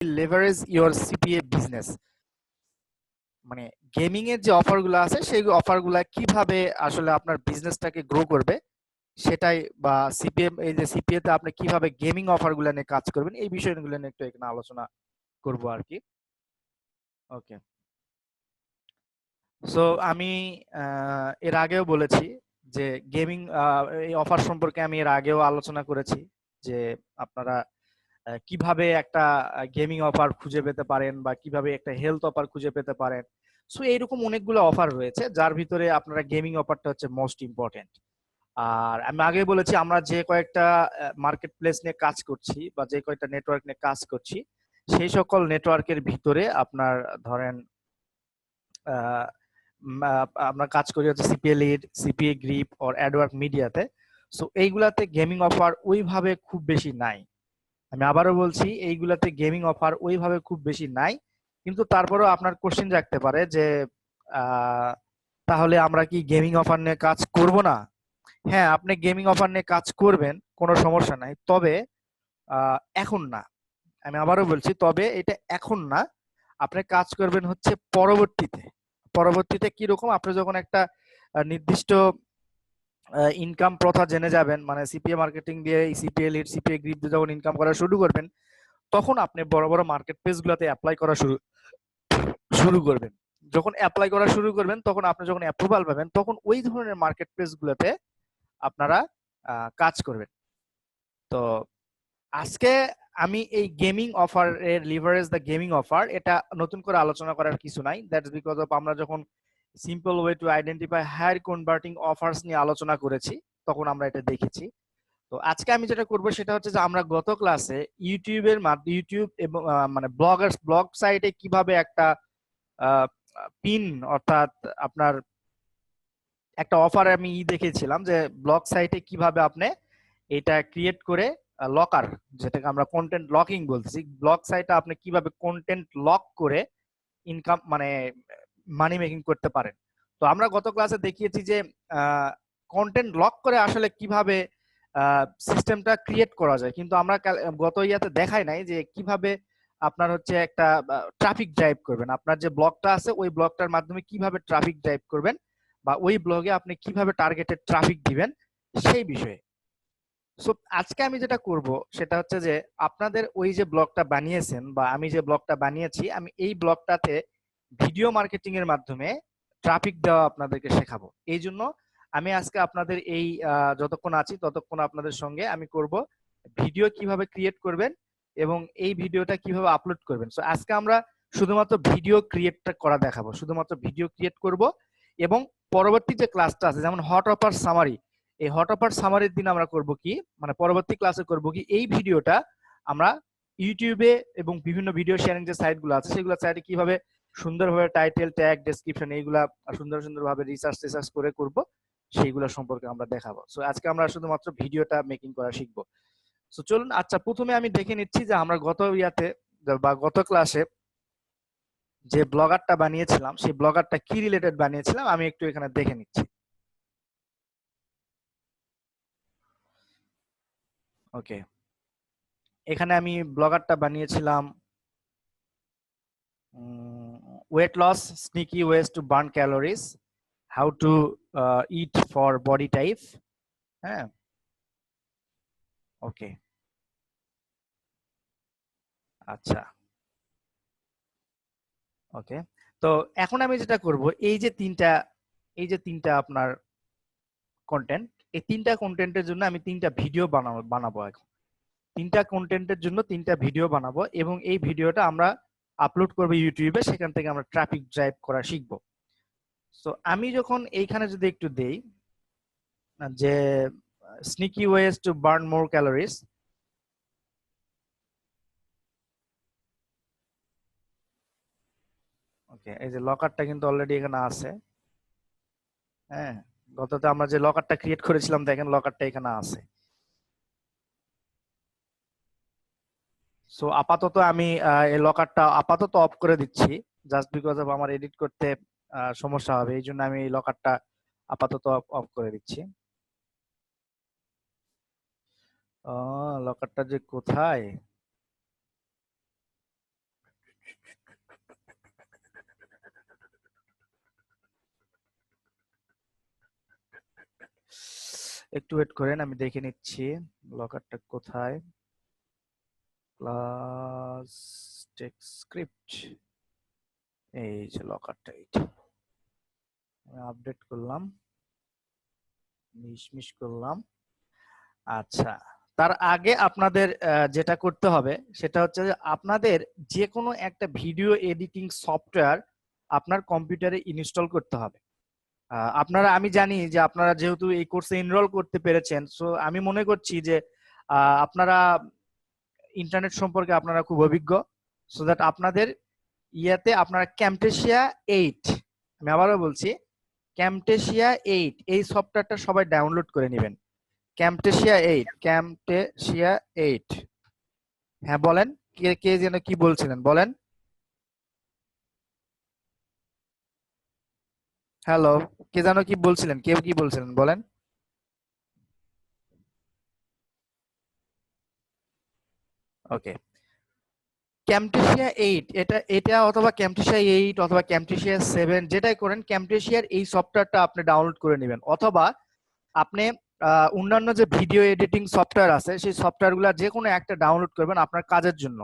Leverage your CPA business, মানে gaming এর যে অফারগুলো আছে সেই অফারগুলা কিভাবে আসলে আপনার বিজনেসটাকে গ্রো করবে সেটাই, বা সিপিএম এই যে সিপিএ তে আপনি কিভাবে গেমিং অফারগুলো নিয়ে কাজ করবেন এই বিষয়গুলো নিয়ে একটু এখানে আলোচনা করব আর কি। ওকে, সো আমি এর আগেও বলেছি যে গেমিং এই অফার সম্পর্কে আমি এর আগেও আলোচনা করেছি যে আপনারা কিভাবে একটা গেমিং অফার খুঁজে পেতে পারেন বা কিভাবে একটা হেলথ অফার খুঁজে পেতে পারেন। সো এইরকম অনেকগুলো অফার রয়েছে যার ভিতরে আপনারা গেমিং অফারটা হচ্ছে মোস্ট ইম্পর্টেন্ট। আর আমি আগে বলেছি আমরা যে কয়েকটা মার্কেট প্লেস নিয়ে কাজ করছি বা যে কয়েকটা নেটওয়ার্ক নিয়ে কাজ করছি সেই সকল নেটওয়ার্কের ভিতরে আপনার ধরেন আহ, আমরা কাজ করি হচ্ছে CPA lead, CPA grip or AdWork মিডিয়াতে। সো এইগুলাতে গেমিং অফার ওইভাবে খুব বেশি নাই। আমি আবারও বলছি এইগুলাতে গেমিং অফার ওইভাবে খুব বেশি নাই, কিন্তু তারপরেও আপনার কোশ্চেন রাখতে পারে যে আহ, তাহলে আমরা কি গেমিং অফার নিয়ে কাজ করব না? হ্যাঁ, আপনি গেমিং অফার নিয়ে কাজ করবেন, কোনো সমস্যা নাই, তবে এখন না। আমি আবারও বলছি, তবে এটা এখন না, আপনি কাজ করবেন হচ্ছে পরবর্তীতে। পরবর্তীতে কিরকম, আপনি যখন একটা নির্দিষ্ট ইনকাম প্রথা জেনে যাবেন, মানে সিপিএ মার্কেটিং দিয়ে সিপিএ লিড সিপিএ গ্রিপ দিয়ে যখন ইনকাম করা শুরু করবেন, তখন আপনি বড় বড় মার্কেট প্লেস গুলোতে অ্যাপ্লাই করা শুরু শুরু করবেন। যখন অ্যাপ্লাই করা শুরু করবেন, তখন আপনি যখন অ্যাপ্রুভাল পাবেন, তখন ওই ধরনের মার্কেট প্লেস গুলোতে আপনারা কাজ করবেন। তো আজকে আমি এই গেমিং অফার এর লিভারেজ দ্য গেমিং অফার এটা নতুন করে আলোচনা করার কিছু নাই। দ্যাটস বিকজ অফ আমরা যখন simple way to identify higher converting offers নিয়ে আলোচনা করেছি তখন আমরা এটা দেখেছি। তো আজকে আমি যেটা করব সেটা হচ্ছে যে আমরা গত ক্লাসে ইউটিউব এবং মানে ব্লগ সাইটে কিভাবে একটা পিন, অর্থাৎ আপনার একটা অফার আমি দেখেছিলাম যে ব্লগ সাইটে কিভাবে আপনি এটা ক্রিয়েট করে লকার, যেটাকে আমরা কন্টেন্ট লকিং বলছি, ব্লগ সাইটে আপনি কিভাবে কন্টেন্ট লক করে ইনকাম মানে মানি মেকিং করতে পারেন। তো আমরা গত ক্লাসে দেখিয়েছি যে কন্টেন্ট লক করে আসলে কিভাবে সিস্টেমটা ক্রিয়েট করা যায়, কিন্তু আমরা গত ইয়াতে দেখাই নাই যে কিভাবে আপনার হচ্ছে একটা ট্রাফিক ড্রাইভ করবেন। আপনার যে ব্লগটা আছে ওই ব্লগটার মাধ্যমে কিভাবে ট্রাফিক ড্রাইভ করবেন বা ওই ব্লগে আপনি কিভাবে টার্গেটেড ট্রাফিক দিবেন সেই বিষয়ে। সো আজকে আমি যেটা করব সেটা হচ্ছে যে আপনাদের ওই যে ব্লগটা বানিয়েছেন বা আমি যে ব্লগটা বানিয়েছি, আমি এই ব্লগটাতে ভিডিও মার্কেটিং এর মাধ্যমে ট্রাফিক দেওয়া আপনাদেরকে শেখাবো। এই জন্য আমি আজকে আপনাদের এই যতক্ষণ আছি ততক্ষণ আপনাদের সঙ্গে আমি করব ভিডিও কিভাবে ক্রিয়েট করবেন এবং এই ভিডিওটা কিভাবে আপলোড করবেন। সো আজকে আমরা শুধুমাত্র ভিডিও ক্রিয়েটটা করা দেখাবো, শুধুমাত্র ভিডিও ক্রিয়েট করব। এবং পরবর্তী যে ক্লাসটা আছে যেমন হট অফার সামারি, এই হট অফার সামারির দিন আমরা করব কি, মানে পরবর্তী ক্লাসে করব কি, এই ভিডিওটা আমরা ইউটিউবে এবং বিভিন্ন ভিডিও শেয়ারিং যে সাইটগুলো আছে সেগুলো সাইটে কিভাবে সুন্দরভাবে টাইটেল ট্যাগ ডেসক্রিপশন এইগুলা সুন্দরভাবে রিসার্চ করে করব, সেইগুলো সম্পর্কে আমরা দেখাবো। সো আজকে আমরা শুধুমাত্র ভিডিওটা মেকিং করা শিখবো। সো চলুন, আচ্ছা প্রথমে আমি দেখে নিচ্ছি যে আমরা গত ইয়াতে বা গত ক্লাসে যে ব্লগারটা বানিয়েছিলাম সেই ব্লগারটা কি রিলেটেড বানিয়েছিলাম আমি একটু এখানে দেখে নিচ্ছি। ওকে, এখানে আমি ব্লগারটা বানিয়েছিলাম weight loss sneaky ways to burn calories, how to eat for body type. হ্যাঁ, ওকে, আচ্ছা, ওকে। তো এখন আমি যেটা করব, এই যে তিনটা আপনার কন্টেন্ট, এই তিনটা কন্টেন্টের জন্য আমি তিনটা ভিডিও বানাবো এখন। তিনটা কন্টেন্টের জন্য তিনটা ভিডিও বানাবো এবং এই ভিডিওটা আমরা আপলোড করবো ইউটিউবে, সেখান থেকে আমরা ট্রাফিক ড্রাইভ করা শিখবো। সো আমি যখন এইখানে যদি একটু দেই যে sneaky ways to burn more calories, okay, এই যে লকারটা কিন্তু অলরেডি এখানে আছে। হ্যাঁ, গততে আমরা যে লকারটা ক্রিয়েট করেছিলাম দেখেন লকারটা এখানে আছে। সো আপাতত আমি এই লকারটা আপাতত অফ করে দিচ্ছি, জাস্ট বিকজ অফ আমার এডিট করতে সমস্যা হবে, এই জন্য আমি এই লকারটা আপাতত অফ করে দিচ্ছি। লকারটা যে কোথায়, একটু ওয়েট করেন, আমি দেখে নিচ্ছি লকারটা কোথায়। ক্লাস টেক্সট স্ক্রিপ্ট, এই যে লকারটা, এইটা আপডেট করলাম, মিশমিশ করলাম। আচ্ছা, তার আগে আপনাদের যেটা করতে হবে সেটা হচ্ছে যে আপনাদের যে কোনো একটা ভিডিও এডিটিং সফটওয়্যার আপনার কম্পিউটারে ইনস্টল করতে হবে। আপনারা, আমি জানি যে আপনারা যেহেতু এই কোর্সে এনরোল করতে পেরেছেন, সো আমি মনে করছি যে আপনারা ইন্টারনেট সম্পর্কে আপনারা খুব অভিজ্ঞ, সো দ্যাট আপনাদের ইয়াতে আপনারা ক্যামটেশিয়া 8, আমি আবারও বলছি ক্যামটেশিয়া 8 এই সফটওয়্যারটা সবাই ডাউনলোড করে নেবেন। ক্যামটেশিয়া 8, ক্যামটেশিয়া 8। হ্যাঁ বলেন, কে কে যেন কি বলছিলেন বলেন। হ্যালো, কে যেন কি বলছিলেন, কেউ কি বলছিলেন বলেন। ওকে, ক্যামটেশিয়া 8, এটা এটা অথবা ক্যামটেশিয়া 8 অথবা ক্যামটেশিয়া 7, যেটাই করেন ক্যামটেশিয়ার এই সফটওয়্যারটা আপনি ডাউনলোড করে নেবেন। অথবা আপনি অন্যান্য যে ভিডিও এডিটিং সফটওয়্যার আছে সেই সফটওয়্যারগুলো যে কোনো একটা ডাউনলোড করবেন আপনার কাজের জন্য।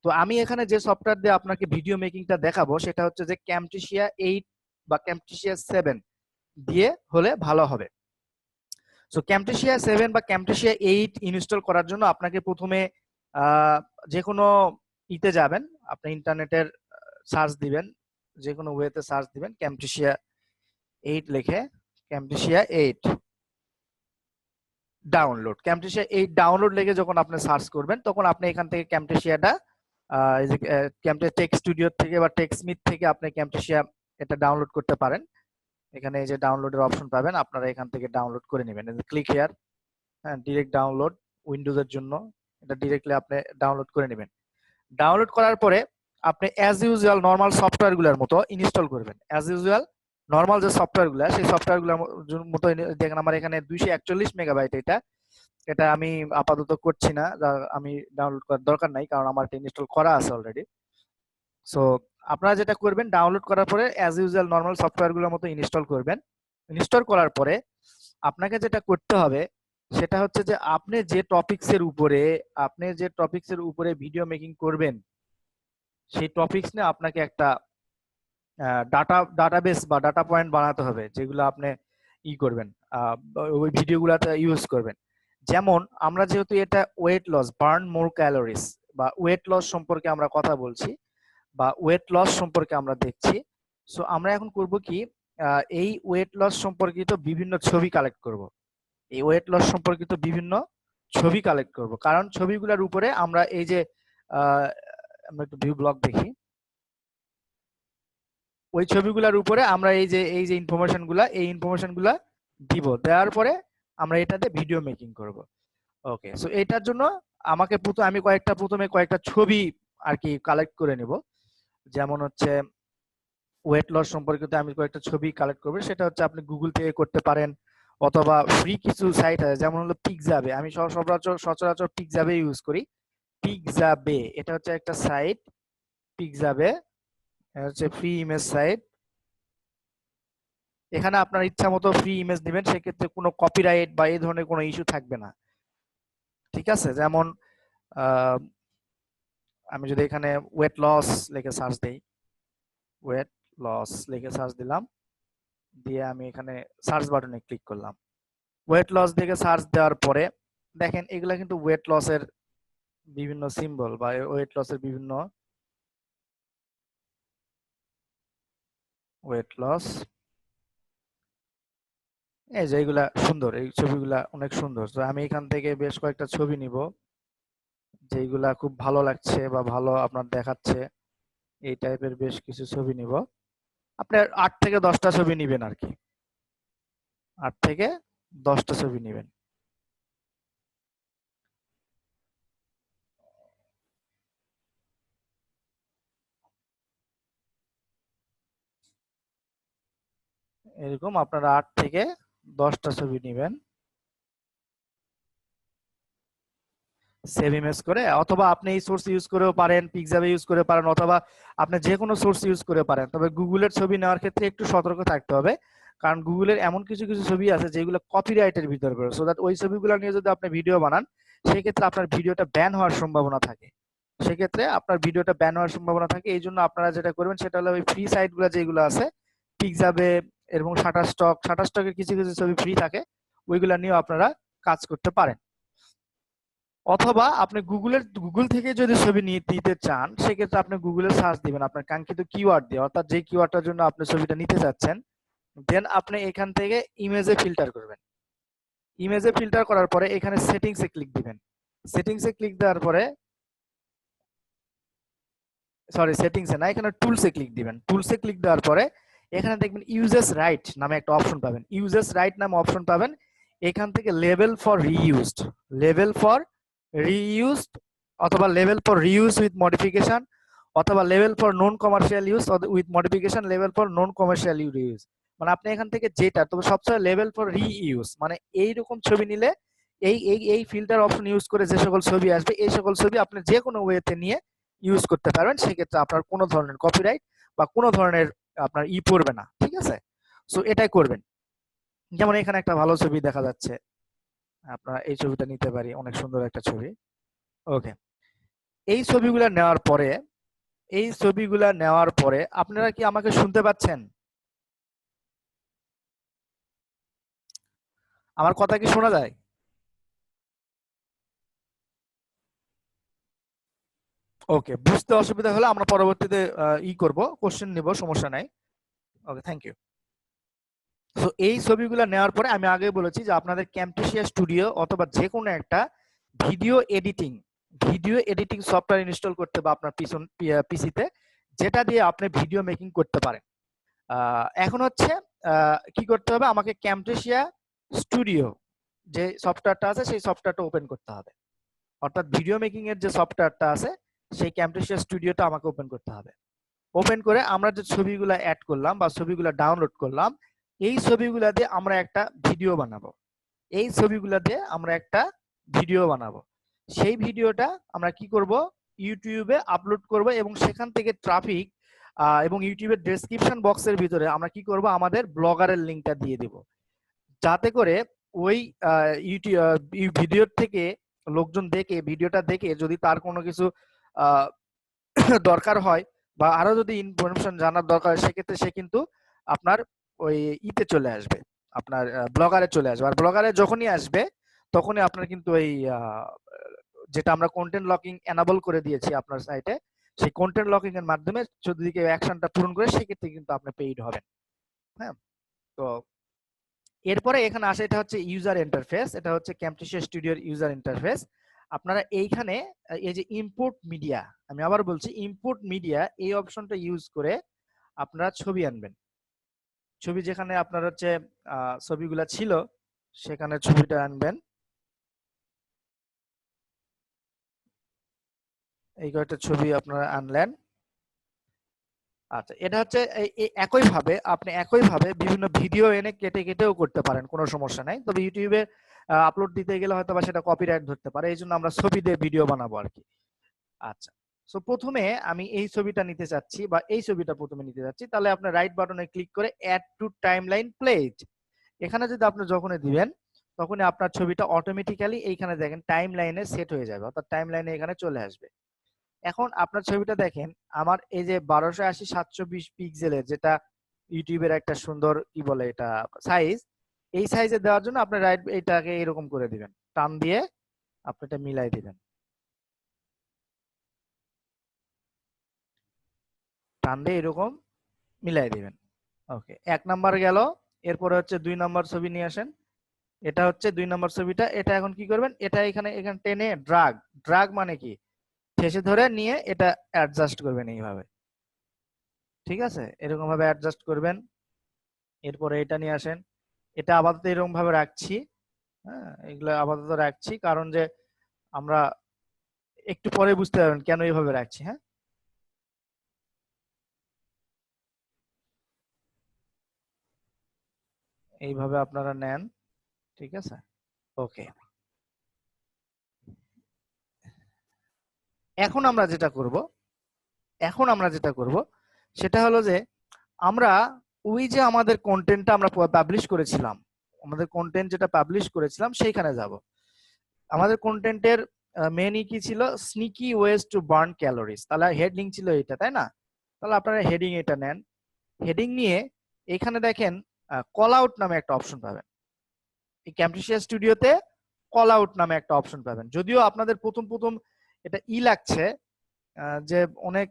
তো আমি এখানে যে সফটওয়্যার দিয়ে আপনাকে ভিডিও মেকিংটা দেখাবো সেটা হচ্ছে যে ক্যামটেশিয়া 8 বা ক্যামটেশিয়া 7 দিয়ে হলে ভালো হবে। সো ক্যামটেশিয়া 7 বা ক্যামটেশিয়া 8 ইনস্টল করার জন্য আপনাকে প্রথমে যে কোনো ইতে যাবেন, আপনি ইন্টারনেটের সার্চ দিবেন, যে কোনো ওয়েতে সার্চ দিবেন ক্যামটেশিয়া 8 লিখে, ক্যামটেশিয়া 8 ডাউনলোড, ক্যামটেশিয়া 8 ডাউনলোড লিখে যখন আপনি সার্চ করবেন তখন আপনি এখান থেকে ক্যামটেশিয়াটা এই যে ক্যামটেশিয়া টেক্সট স্টুডিও থেকে বা টেক্সটমিট থেকে আপনি ক্যামটেশিয়া এটা ডাউনলোড করতে পারেন। এখানে এই যে ডাউনলোডের অপশন পাবেন, আপনারা এখান থেকে ডাউনলোড করে নেবেন। ক্লিক হিয়ার, হ্যাঁ, ডিরেক্ট ডাউনলোড উইন্ডোজের জন্য এটা ডিরেক্টলি আপনি ডাউনলোড করে নেবেন। ডাউনলোড করার পরে আপনি অ্যাজ ইউজুয়াল নরমাল সফটওয়্যারগুলোর মতো ইনস্টল করবেন। অ্যাজ ইউজুয়াল নরমাল যে সফটওয়্যারগুলো সেই সফটওয়্যারগুলোর মতো দেখেন আমার এখানে 241 মেগাবাইট, এটা এটা আমি আপাতত করছি না, আমি ডাউনলোড করার দরকার নাই কারণ আমার এটা ইনস্টল করা আছে অলরেডি। সো আপনারা যেটা করবেন, ডাউনলোড করার পরে অ্যাজ ইউজুয়াল নরমাল সফটওয়্যারগুলোর মতো ইনস্টল করবেন। ইনস্টল করার পরে আপনাকে যেটা করতে হবে সেটা হচ্ছে যে আপনি যে টপিকসের উপরে ভিডিও মেকিং করবেন সেই টপিকস নিয়ে আপনাকে একটা ডাটাবেস বা ডাটা পয়েন্ট বানাতে হবে, যেগুলো আপনি ই করবেন, ওই ভিডিওগুলোতে ইউজ করবেন। যেমন আমরা যেহেতু এটা weight loss, burn more calories বা ওয়েট লস সম্পর্কে আমরা কথা বলছি বা ওয়েট লস সম্পর্কে আমরা দেখছি, সো আমরা এখন করব কি, এই ওয়েট লস সম্পর্কিত বিভিন্ন ছবি কালেক্ট করব। এই ওয়েট লস সম্পর্কিত বিভিন্ন ছবি কালেক্ট করব, কারণ ছবিগুলোর উপরে আমরা এই যে আমরা একটু ভিউ ব্লগ দেখি, ওই ছবিগুলোর উপরে আমরা এই যে ইনফরমেশনগুলা দিব, দেওয়ার পরে আমরা এটাতে ভিডিও মেকিং করব। ওকে, সো এটার জন্য আমি প্রথমে কয়েকটা ছবি আর কি কালেক্ট করে নিব। যেমন হচ্ছে ওয়েট লস সম্পর্কিত আমি কয়েকটা ছবি কালেক্ট করব, সেটা হচ্ছে আপনি গুগল থেকে করতে পারেন অথবা ফ্রি কিছু সাইট আছে, যেমন হলো পিক্সাবে। আমি সচরাচর পিক্সাবে ইউজ করি। পিক্সাবে এটা হচ্ছে একটা সাইট, পিক্সাবে হচ্ছে ফ্রি ইমেজ সাইট। এখানে আপনার ইচ্ছা মতো ফ্রি ইমেজ দিবেন, সেক্ষেত্রে কোনো কপিরাইট বা এই ধরনের কোনো ইস্যু থাকবে না, ঠিক আছে। যেমন আমি যদি এখানে ওয়েট লস লিখে সার্চ দেই, ওয়েট লস লিখে সার্চ দিলাম, দিয়ে আমি এখানে সার্চ বাটনে ক্লিক করলাম। ওয়েট লস দেখে সার্চ দেওয়ার পরে দেখেন এগুলা কিন্তু ওয়েট লসের বিভিন্ন সিম্বল বা ওয়েট লসের বিভিন্ন ওয়েট লস, এই যে এইগুলা সুন্দর, এই ছবিগুলা অনেক সুন্দর। তো আমি এখান থেকে বেশ কয়েকটা ছবি নিব যেগুলা খুব ভালো লাগছে বা ভালো আপনার দেখাচ্ছে, এই টাইপের বেশ কিছু ছবি নিব। আপনার 8 থেকে 10টা ছবি নিবেন আর কি, 8 থেকে 10টা ছবি নিবেন। এরকম আপনারা 8 থেকে 10টা ছবি নিবেন, সেভ ইমেজ করে, অথবা আপনি এই সোর্স ইউজ করেও পারেন, পিক্সাবে ইউজ করে পারেন, অথবা আপনি যে কোনো সোর্স ইউজ করে পারেন। তবে গুগলের ছবি নেওয়ার ক্ষেত্রে একটু সতর্ক থাকতে হবে, কারণ গুগলের এমন কিছু কিছু ছবি আছে যেগুলো কপিরাইটের ভিতরে পড়ে, সো দ্যাট ওই ছবিগুলো নিয়ে যদি আপনি ভিডিও বানান সেক্ষেত্রে আপনার ভিডিওটা ব্যান হওয়ার সম্ভাবনা থাকে। সেক্ষেত্রে আপনার ভিডিওটা ব্যান হওয়ার সম্ভাবনা থাকে। এই জন্য আপনারা যেটা করবেন সেটা হলো ওই ফ্রি সাইটগুলো যেগুলো আছে, পিক্সাবে এবং শাটারস্টকের কিছু কিছু ছবি ফ্রি থাকে, ওইগুলা নিয়েও আপনারা কাজ করতে পারেন। অথবা আপনি গুগল থেকে যদি ছবি নিতে চান সেক্ষেত্রে আপনি গুগলে সার্চ দিবেন আপনার কাঙ্ক্ষিত কিওয়ার্ড দিয়ে, অর্থাৎ যে কিওয়ার্ডটার জন্য আপনি ছবিটা নিতে চাচ্ছেন। দেন আপনি এখান থেকে ইমেজে ফিল্টার করবেন। ইমেজে ফিল্টার করার পরে এখানে সেটিংসে ক্লিক দিবেন। সেটিংসে ক্লিক দেওয়ার পরে, সরি সেটিংসে না, এখানে টুলসে ক্লিক দিবেন। টুলসে ক্লিক দেওয়ার পরে এখানে দেখবেন ইউজেস রাইট নামে একটা অপশন পাবেন। ইউজেস রাইট নামে অপশন পাবেন। এখান থেকে level for reused, level for reused অথবা level for reuse with modification, অথবা level for non commercial use with modification, level for non commercial use. মানে আপনি এখান থেকে যেটা, তবে সবচেয়ে লেভেল ফর রিইউজ মানে এইরকম ছবি নিলে এই ফিল্টার অপশন ইউজ করে যে সকল ছবি আসবে এই সকল ছবি আপনি যে কোনো ওয়েতে নিয়ে ইউজ করতে পারবেন। সেক্ষেত্রে আপনার কোনো ধরনের কপিরাইট বা কোনো ধরনের আপনার পড়বে না। ঠিক আছে, সো এটাই করবেন। যেমন এখানে একটা ভালো ছবি দেখা যাচ্ছে, আপনারা এই ছবিটা নিতে পারি, অনেক সুন্দর একটা ছবি। ওকে, এই ছবিগুলা নেওয়ার পরে, এই ছবিগুলা নেওয়ার পরে আপনারা কি আমাকে শুনতে পাচ্ছেন? আমার কথা কি শোনা যায়? ওকে, বুঝতে অসুবিধা হলে আমরা পরবর্তীতে করব, কোশ্চেন নিব, সমস্যা নাই। ওকে, থ্যাংক ইউ। সো এই ছবিগুলো নেওয়ার পরে আমি আগে বলেছি যে আপনাদের ক্যামটেসিয়া স্টুডিও অথবা যে কোনো একটা ভিডিও এডিটিং সফটওয়্যার ইনস্টল করতে বা আপনার পিসিতে, যেটা দিয়ে আপনি ভিডিও মেকিং করতে পারেন। এখন হচ্ছে কি করতে হবে, আমাকে ক্যামটেসিয়া স্টুডিও যে সফটওয়্যারটা আছে সেই সফটওয়্যারটা ওপেন করতে হবে। অর্থাৎ ভিডিও মেকিং এর যে সফটওয়্যারটা আছে সেই ক্যামটেসিয়া স্টুডিওটা আমাকে ওপেন করতে হবে। ওপেন করে আমরা যে ছবিগুলো অ্যাড করলাম বা ছবিগুলো ডাউনলোড করলাম, এই ছবিগুলা দিয়ে আমরা একটা ভিডিও বানাবো। এই ছবিগুলা দিয়ে আমরা একটা ভিডিও বানাবো। সেই ভিডিওটা আমরা কি করব, ইউটিউবে আপলোড করব এবং সেখান থেকে ট্রাফিক এবং ইউটিউবের ডেসক্রিপশন বক্সের ভিতরে আমরা কি করব, আমাদের ব্লগারের লিংকটা দিয়ে দিব, যাতে করে ওই ভিডিওর থেকে লোকজন দেখে, ভিডিওটা দেখে যদি তার কোনো কিছু দরকার হয় বা আরো যদি ইনফরমেশন জানার দরকার হয় সেক্ষেত্রে সে কিন্তু আপনার ওই চলে আসবে, আপনার ব্লগারে চলে আসবে। আর ব্লগারে যখনই আসবে তখনই আপনার কিন্তু ওই যেটা আমরা কন্টেন্ট লকিং এনাবল করে দিয়েছি আপনার সাইটে, সেই কন্টেন্ট লকিং এর মাধ্যমে যদি কেউ অ্যাকশনটা পূরণ করে সেক্ষেত্রে কিন্তু আপনি পেইড হবেন। হ্যাঁ, তো এরপরে এখানে আসে, এটা হচ্ছে ইউজার ইন্টারফেস, এটা হচ্ছে ক্যামটেসিয়া স্টুডিওর ইউজার ইন্টারফেস। আপনারা এইখানে এই যে ইম্পোর্ট মিডিয়া, আমি আবার বলছি ইম্পোর্ট মিডিয়া, এই অপশনটা ইউজ করে আপনারা ছবি আনবেন। ছবি যেখানে আপনার হচ্ছে ছবিগুলা ছিল সেখানে ছবিটা আনবেন। এই কয়েকটা ছবি আপনারা আনলেন। আচ্ছা, এটা হচ্ছে একইভাবে বিভিন্ন ভিডিও এনে কেটে কেটেও করতে পারেন, কোনো সমস্যা নাই। তবে ইউটিউবে আপলোড দিতে গেলে হয়তো বা সেটা কপিরাইট ধরতে পারে, এই জন্য আমরা ছবি দিয়ে ভিডিও বানাবো আর কি। আচ্ছা, সো প্রথমে আমি এই ছবিটা নিতে চাচ্ছি বা এই ছবিটা প্রথমে নিতে চাচ্ছি, তাহলে আপনি রাইট বাটনে ক্লিক করে অ্যাড টু টাইমলাইন প্লেট, এখানে যদি আপনি যখনই দিবেন তখনই আপনার ছবিটা অটোমেটিক্যালি এইখানে দেখেন টাইম লাইনে সেট হয়ে যাবে, অর্থাৎ টাইম লাইনে এখানে চলে আসবে। এখন আপনার ছবিটা দেখেন, আমার এই যে 1280x720 পিক্সেলের যেটা ইউটিউবের একটা সুন্দর কি বলে এটা সাইজ, এই সাইজে দেওয়ার জন্য আপনি রাইট এটাকে এরকম করে দিবেন, টান দিয়ে আপনি এটা মিলাই দিবেন, টান দিয়ে এরকম মিলাই দিবেন। ওকে, 1 নাম্বার গেল। এরপরে হচ্ছে 2 নাম্বার ছবি নিয়ে আসেন। এটা হচ্ছে 2 নাম্বার ছবিটা। এটা এখন কি করবেন, এটা এখানে এখানে টেনে ড্রাগ, ড্রাগ মানে কি, ঠেসে ধরে নিয়ে এটা অ্যাডজাস্ট করবেন এইভাবে। ঠিক আছে, এরকম ভাবে অ্যাডজাস্ট করবেন। এরপরে এটা নিয়ে আসেন, এটা আপাতত এরকম ভাবে রাখছি। হ্যাঁ, এগুলো আপাতত রাখছি কারণ যে আমরা একটু পরে বুঝতে পারবেন কেন এইভাবে রাখছি। হ্যাঁ, এইভাবে আপনারা নেন। ঠিক আছে, ওকে। এখন আমরা যেটা করব, এখন আমরা যেটা করব সেটা হলো যে আমরা ওই যে আমাদের কন্টেন্টটা আমরা পাবলিশ করেছিলাম, আমাদের কন্টেন্ট যেটা পাবলিশ করেছিলাম সেইখানে যাব। আমাদের কন্টেন্টের মেনই কি ছিল, sneaky ways to burn calories, তাহলে হেডিং ছিল এটা, তাই না? তাহলে আপনারা হেডিং এটা নেন, হেডিং নিয়ে এখানে দেখেন কল আউট নামে একটা অপশন পাবেন। এই ক্যামটেসিয়া স্টুডিওতে কল আউট নামে একটা অপশন পাবেন। যদিও আপনাদের প্রথম প্রথম এটা লাগছে যে অনেক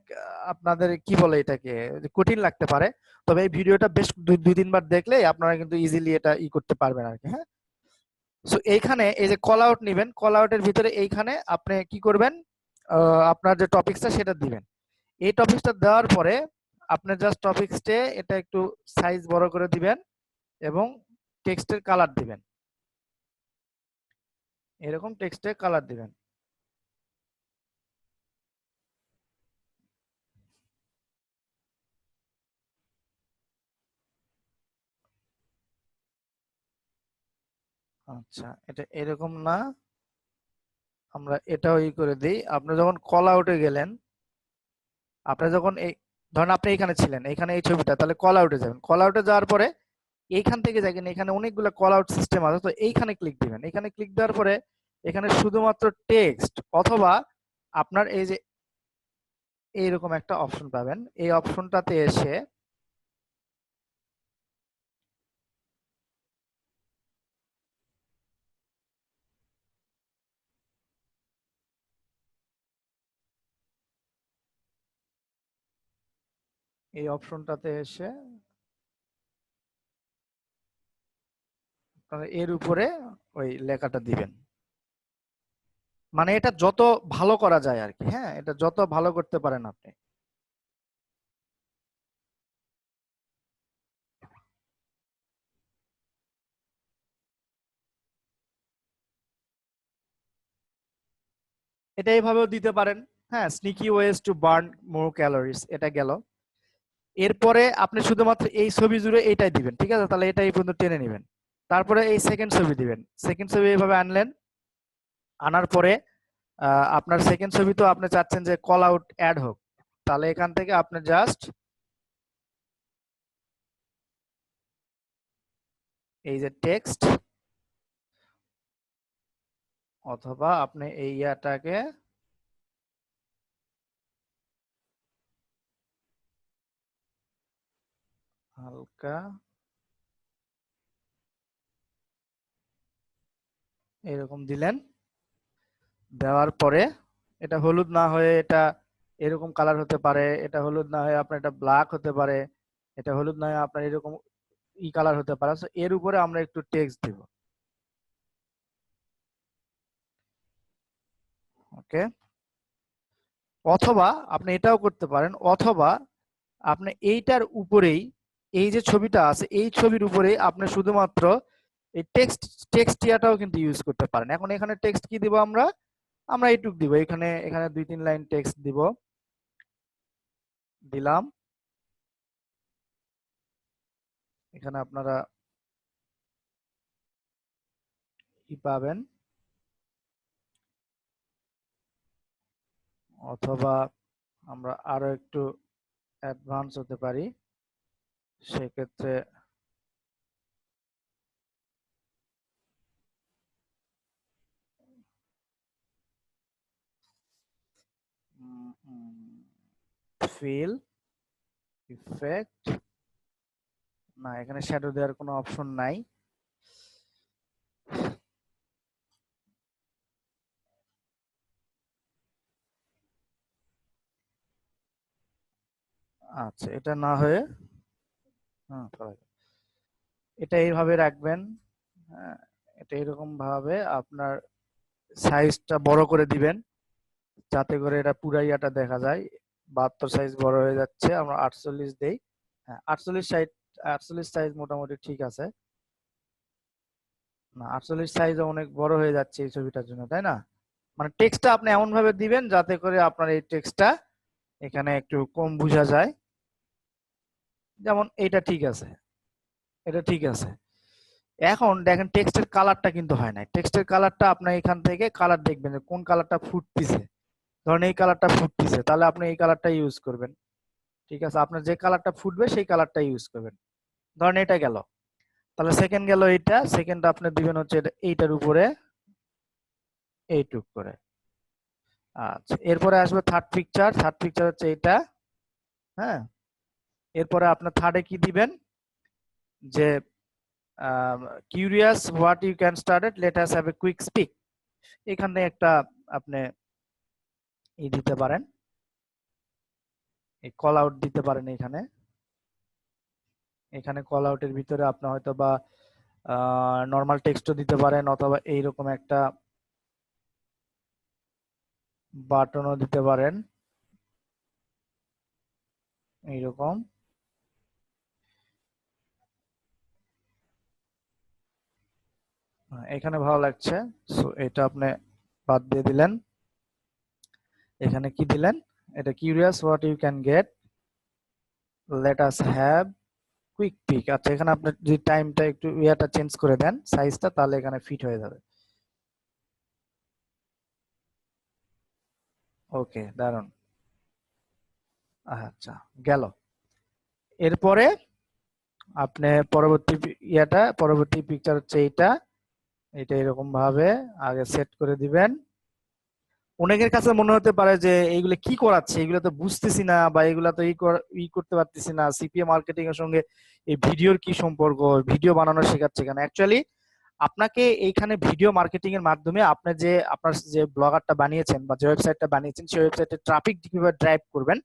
আপনাদের কি বলে এটাকে কঠিন লাগতে পারে, তবে এই ভিডিওটা বেশ দুই তিনবার দেখলে আপনারা কিন্তু ইজিলি এটা করতে পারবেন আর কি। হ্যাঁ, সো এইখানে এই যে কল আউট নেবেন, কল আউটের ভিতরে এইখানে আপনি কি করবেন, আপনার যে টপিকসটা সেটা দিবেন। এই টপিকসটা দেওয়ার পরে আপনি জাস্ট টপিকসটে এটা একটু সাইজ বড় করে দিবেন এবং টেক্সটের কালার দিবেন, এরকম টেক্সটের কালার দিবেন। আচ্ছা, এটা এরকম না, আমরা এটাও করে দিই। আপনি যখন কল আউটে গেলেন, আপনি যখন এই ধরেন আপনি এখানে ছিলেন, এখানে এই ছবিটা, তাহলে কল আউটে যাবেন। কল আউটে যাওয়ার পরে এইখান থেকে দেখেন এখানে অনেকগুলো কল আউট সিস্টেম আছে, তো এইখানে ক্লিক দিবেন। এখানে ক্লিক দেওয়ার পরে এখানে শুধুমাত্র টেক্সট অথবা আপনার এই যে এইরকম একটা অপশন পাবেন, এই অপশনটাতে এসে এই অপশনটাতে এসে আপনারা এর উপরে ওই লেখাটা দিবেন। মানে এটা যত ভালো করা যায় আর কি। হ্যাঁ, এটা যত ভালো করতে পারেন আপনি। এটা এইভাবেও দিতে পারেন। হ্যাঁ, sneaky ways to burn more calories, এটা গেল। এরপরে আপনি শুধুমাত্র এই ছবি জুড়ে এইটাই দিবেন, ঠিক আছে? তাহলে এটা এই পর্যন্ত টেনে নেবেন। তারপরে এই সেকেন্ড ছবি দিবেন, সেকেন্ড ছবি এইভাবে আনলেন। আনার পরে আপনার সেকেন্ড ছবি তো আপনি চাচ্ছেন যে কল আউট অ্যাড হোক, তাহলে এখান থেকে আপনি জাস্ট এই যে টেক্সট অথবা আপনি এই ইয়াটাকে হালকা এরকম দিলেন। দেওয়ার পরে এটা হলুদ না হয়ে এটা এরকম কালার হতে পারে, এটা হলুদ না হয়ে আপনার এটা ব্ল্যাক হতে পারে, এটা হলুদ না হয়ে আপনার এরকম কালার হতে পারে। So, এর উপরে আমরা একটু টেক্সট দিব। ওকে, অথবা আপনি এটাও করতে পারেন, অথবা আপনি এইটার উপরেই এই যে ছবিটা আছে এই ছবির উপরেই আপনি শুধুমাত্র এই টেক্সট ইয়াটাও কিন্তু ইউজ করতে পারেন। এখন এখানে টেক্সট কি দিব আমরা, আমরা এইটুক দিব, এখানে এখানে 2-3 লাইন টেক্সট দিব, দিলাম। এখানে আপনারা কি পাবেন, অথবা আমরা আরো একটু অ্যাডভান্স হতে পারি, সেক্ষেত্রে ফিল ইফেক্ট, না এখানে শ্যাডো দেওয়ার কোনো অপশন নাই। আচ্ছা, এটা না হয়ে হ্যাঁ এটা এইভাবে রাখবেন। হ্যাঁ, এটা এরকম ভাবে আপনার সাইজটা বড় করে দিবেন যাতে করে এটা পুরা ইয়াটা দেখা যায়। 72 সাইজ বড় হয়ে যাচ্ছে, আমরা 48 দেই। হ্যাঁ, 48 সাইজ মোটামুটি ঠিক আছে। না, 48 সাইজ অনেক বড় হয়ে যাচ্ছে এই ছবিটার জন্য, তাই না? মানে টেক্সটটা আপনি এমন ভাবে দিবেন যাতে করে আপনার এই টেক্সটটা এখানে একটু কম বোঝা যায়। যেমন এটা ঠিক আছে, এটা ঠিক আছে। এখন দেখেন টেক্সটের কালারটা কিন্তু হয় না। টেক্সটের কালারটা আপনি এখান থেকে কালার দেখবেন যে কোন কালারটা ফুটতিছে। ধরেন এই কালারটা ফুটতিছে, তাহলে আপনি এই কালারটা ইউজ করবেন। ঠিক আছে, আপনার যে কালারটা ফুটবে সেই কালারটা ইউজ করবেন। ধরেন এটা গেল, তাহলে সেকেন্ড গেল, এইটা সেকেন্ড আপনি দিবেন হচ্ছে এইটার উপরে এইটুক করে। আচ্ছা, এরপরে আসবে থার্ড পিকচার। থার্ড পিকচার হচ্ছে এইটা। হ্যাঁ, এরপরে আপনার থার্ডে কি দিবেন যে curious what you can start, let us have a quick speak. এখানে একটা আপনি দিতে পারেন, এই কল আউট দিতে পারেন। এখানে এখানে কল আউটের ভিতরে আপনি হয়তো বা নর্মাল টেক্সটও দিতে পারেন, অথবা এইরকম একটা বাটনও দিতে পারেন, এইরকম। এখানে ভালো লাগছে, সো এটা আপনি বাদ দিয়ে দিলেন। এখানে কি দিলেন, এটা curious what you can get, let us have quick peek. আচ্ছা, এখানে আপনি যদি টাইমটা একটু ইয়াটা চেঞ্জ করে দেন, সাইজটা, তাহলে এখানে ফিট হয়ে যাবে। ওকে, দারুন। আচ্ছা, গেল। এরপরে আপনি পরবর্তী পিকচার হচ্ছে এইটা। এটা এরকম ভাবে আগে সেট করে দিবেন। অনেকের কাছে মনে হতে পারে যে এইগুলো কি করাচ্ছে, এগুলো তো বুঝতেছি না, বা এগুলা তো করতে পারতেছি না, সিপিএ মার্কেটিং এর সঙ্গে এই ভিডিওর কি সম্পর্ক, ভিডিও বানানো শেখাচ্ছে কেন। অ্যাকচুয়ালি আপনাকে এইখানে ভিডিও মার্কেটিং এর মাধ্যমে আপনার যে ব্লগারটা বানিয়েছেন বা যে ওয়েবসাইটটা বানিয়েছেন, সেই ওয়েবসাইটে ট্রাফিক কিভাবে ড্রাইভ করবেন।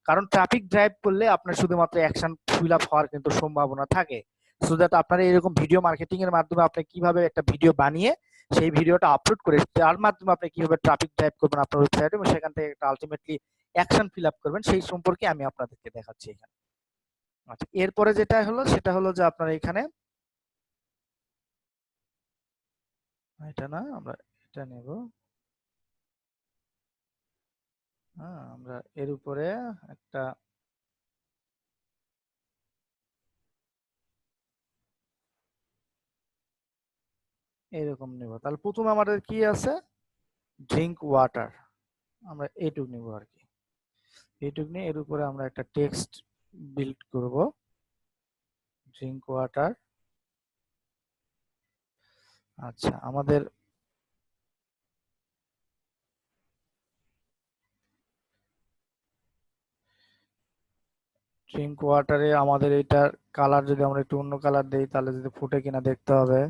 কারণ ট্রাফিক ড্রাইভ করলে আপনার শুধুমাত্র অ্যাকশন ফিল আপ হওয়ার কিন্তু সম্ভাবনা থাকে। সো দ্যাট আপনারা এরকম ভিডিও মার্কেটিং এর মাধ্যমে আপনি কিভাবে একটা ভিডিও বানিয়ে সেই ভিডিওটা আপলোড করে তার মাধ্যমে আপনি কিভাবে ট্রাফিক ড্রাইভ করবেন আপনার ওয়েবসাইটে, এবং সেখান থেকে একটা আলটিমেটলি অ্যাকশন ফিল আপ করবেন, সেই সম্পর্কে আমি আপনাদেরকে দেখাচ্ছি এখানে। আচ্ছা, এরপরে যেটা হলো সেটা হলো যে আপনার এখানে এটা না, আমরা এটা নেব। হ্যাঁ, আমরা এর উপরে একটা এরকম নেব। তাহলে প্রথমে আমাদের কি আছে, ড্রিঙ্ক ওয়াটার, আমরা এইটুক নেব আর কি। এইটুক নিয়ে এর উপরে আমরা একটা টেক্সট বিল্ড করব, ড্রিঙ্ক ওয়াটার। আচ্ছা, আমাদের ড্রিঙ্ক ওয়াটারে আমাদের এটার কালার যদি আমরা একটু অন্য কালার দেই, তাহলে যদি ফুটে কিনা দেখতে হবে।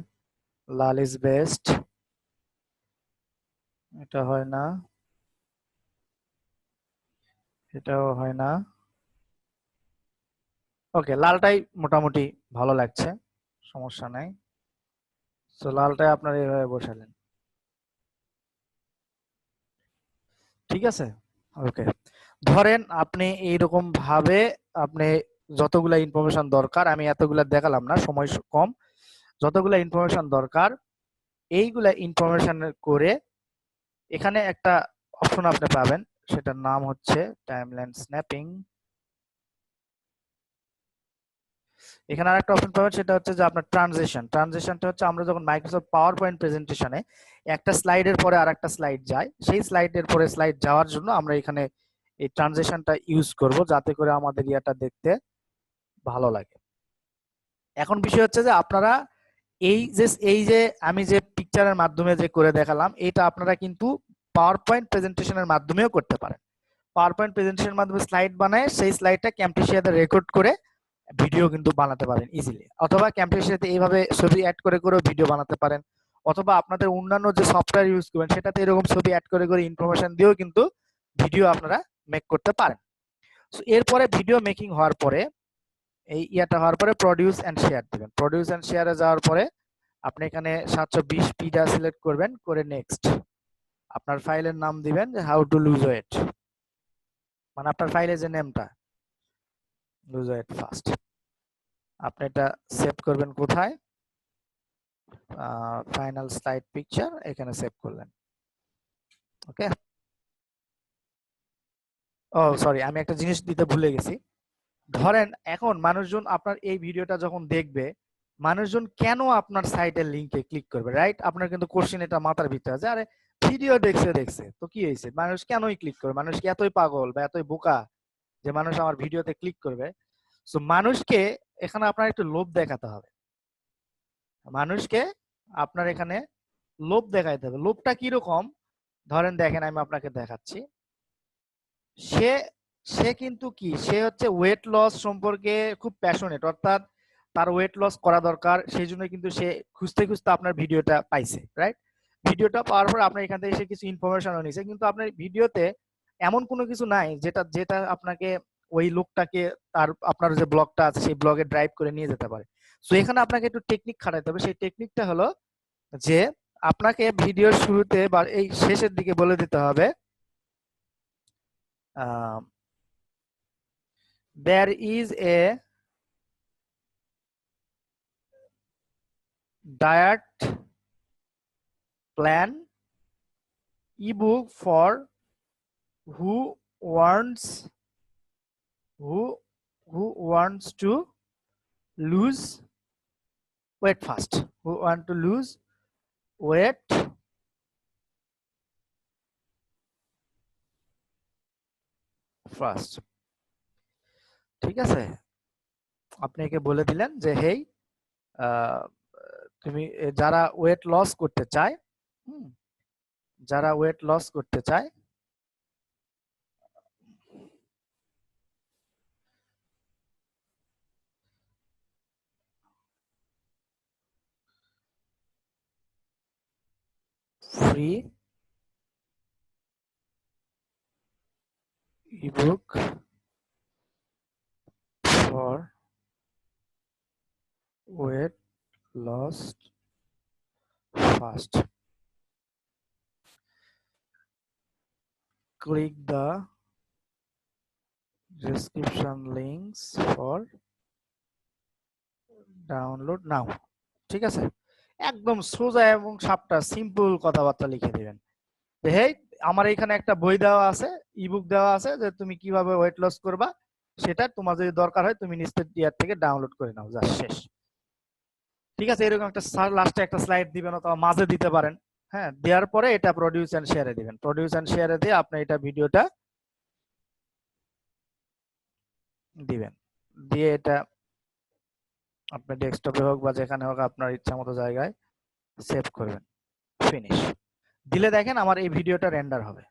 লাল ইজ বেস্ট, এটা হয় না, এটাও হয় না। ওকে, লালটাই মোটামুটি ভালো লাগছে, সমস্যা নাই। তো লালটাই আপনার এইভাবে বসালেন, ঠিক আছে। ওকে, ধরেন আপনি এইরকম ভাবে আপনি যতগুলা ইনফরমেশন দরকার, আমি এতগুলা দেখালাম না, সময় কম, যতগুলা ইনফরমেশন দরকার এইগুলা ইনফরমেশন করে এখানে একটা অপশন আপনি পাবেন, সেটার নাম হচ্ছে টাইমলাইন স্ন্যাপিং। এখানে আরেকটা অপশন পাবেন, সেটা হচ্ছে যে আপনার ট্রানজিশনটা হচ্ছে আমরা যখন মাইক্রোসফট পাওয়ার পয়েন্ট প্রেজেন্টেশনে একটা স্লাইডের পরে আরেকটা স্লাইড যায়, সেই স্লাইডের পরে স্লাইড যাওয়ার জন্য আমরা এখানে এই ট্রানজিশনটা ইউজ করব, যাতে করে আমাদের ইয়াটা দেখতে ভালো লাগে। এখন বিষয় হচ্ছে যে আপনারা এই যে আমি যে পিকচারের মাধ্যমে যে করে দেখালাম, এটা আপনারা কিন্তু পাওয়ার পয়েন্ট প্রেজেন্টেশনের মাধ্যমেও করতে পারেন। পাওয়ার পয়েন্ট প্রেজেন্টেশনের মাধ্যমে স্লাইড বানায় সেই স্লাইডটা ক্যামটেশিয়াতে রেকর্ড করে ভিডিও কিন্তু বানাতে পারেন ইজিলি, অথবা ক্যামটেশিয়াতে এইভাবে ছবি অ্যাড করে করেও ভিডিও বানাতে পারেন, অথবা আপনাদের অন্যান্য যে সফটওয়্যার ইউজ করবেন সেটাতে এরকম ছবি অ্যাড করে করে ইনফরমেশন দিয়েও কিন্তু ভিডিও আপনারা মেক করতে পারেন। সো এরপরে ভিডিও মেকিং হওয়ার পরে এই ইয়াটা হওয়ার পরে প্রডিউস এন্ড শেয়ার দিবেন। প্রডিউস এন্ড শেয়ারে যাওয়ার পরে আপনি এখানে 720 পিটা সিলেক্ট করবেন, করে নেক্সট। আপনার ফাইলের নাম দিবেন যে হাউ টু লুজ ওয়েট, মানে আপনার ফাইলের যে নেমটা, লুজ ওয়েট ফাস্ট। আপনি এটা সেভ করবেন কোথায়, ফাইনাল স্লাইড পিকচার, এখানে সেভ করলেন। ওকে, ও সরি, আমি একটা জিনিস দিতে ভুলে গেছি। ধরেন এখন মানুষজন আপনার এই ভিডিওটা যখন দেখবে, মানুষজন কেন আপনার সাইটের লিংকে ক্লিক করবে, রাইট? আপনার কিন্তু কোশ্চেন এটা মাথার ভিতরে আছে, আরে ভিডিও দেখছে দেখছে তো কি হয়েছে, মানুষ কেনই ক্লিক করবে, মানুষ কি এতই পাগল বা এতই বোকা যে মানুষ আমার ভিডিওতে ক্লিক করবে? সো মানুষকে এখানে আপনার একটু লোভ দেখাতে হবে, মানুষকে আপনার এখানে লোভ দেখাইতে হবে। লোভটা কিরকম, ধরেন দেখেন আমি আপনাকে দেখাচ্ছি। সে সে কিন্তু কি, সে হচ্ছে ওয়েট লস সম্পর্কে খুব প্যাশনেট, অর্থাৎ তার ওয়েট লস করা দরকার, সেই জন্য কিন্তু সে খুঁজতে খুঁজতে আপনার ভিডিওটা পাইছে, রাইট? ভিডিওটা পাওয়ার পর আপনার এখান থেকে সে কিছু ইনফরমেশনও নিছে, কিন্তু আপনার ভিডিওতে এমন কোনো কিছু নাই যেটা যেটা আপনাকে ওই লোকটাকে তার আপনার যে ব্লগটা আছে সেই ব্লগে ড্রাইভ করে নিয়ে যেতে পারে। সো এখানে আপনাকে একটু টেকনিক খাটাইতে হবে। সেই টেকনিকটা হলো যে আপনাকে ভিডিওর শুরুতে বা এই শেষের দিকে বলে দিতে হবে there is a diet plan ebook for who wants who who wants to lose weight fast, who want to lose weight fast। ঠিক আছে, আপনি একে বলে দিলেন যে হেই তুমি যারা ওয়েট লস করতে চায়, যারা ওয়েট লস করতে চায় free ebook for weight loss fast, click the description links for download now। ঠিক আছে, একদম সোজা এবং সাপটা সিম্পল কথাবার্তা লিখে দিবেন যে হেই আমার এখানে একটা বই দেওয়া আছে, ইবুক দেওয়া আছে যে তুমি কিভাবে ওয়েট লস করবা, সেটা তোমার যদি দরকার হয় তুমি নিচের ইয়ার থেকে ডাউনলোড করে নাও, যা শেষ। ঠিক আছে, এরকম একটা লাস্টে একটা স্লাইড দিবেন অথবা মাঝে দিতে পারেন। হ্যাঁ, দেওয়ার পরে এটা প্রোডিউস এন্ড শেয়ারে দিবেন, প্রোডিউস এন্ড শেয়ারে দিয়ে আপনি এটা ভিডিওটা দিবেন, দিয়ে এটা আপনার ডেস্কটপে হোক বা যেখানে হোক আপনার ইচ্ছা মতো জায়গায় সেভ করবেন, ফিনিশ দিলে দেখেন আমার এই ভিডিওটা রেন্ডার হবে।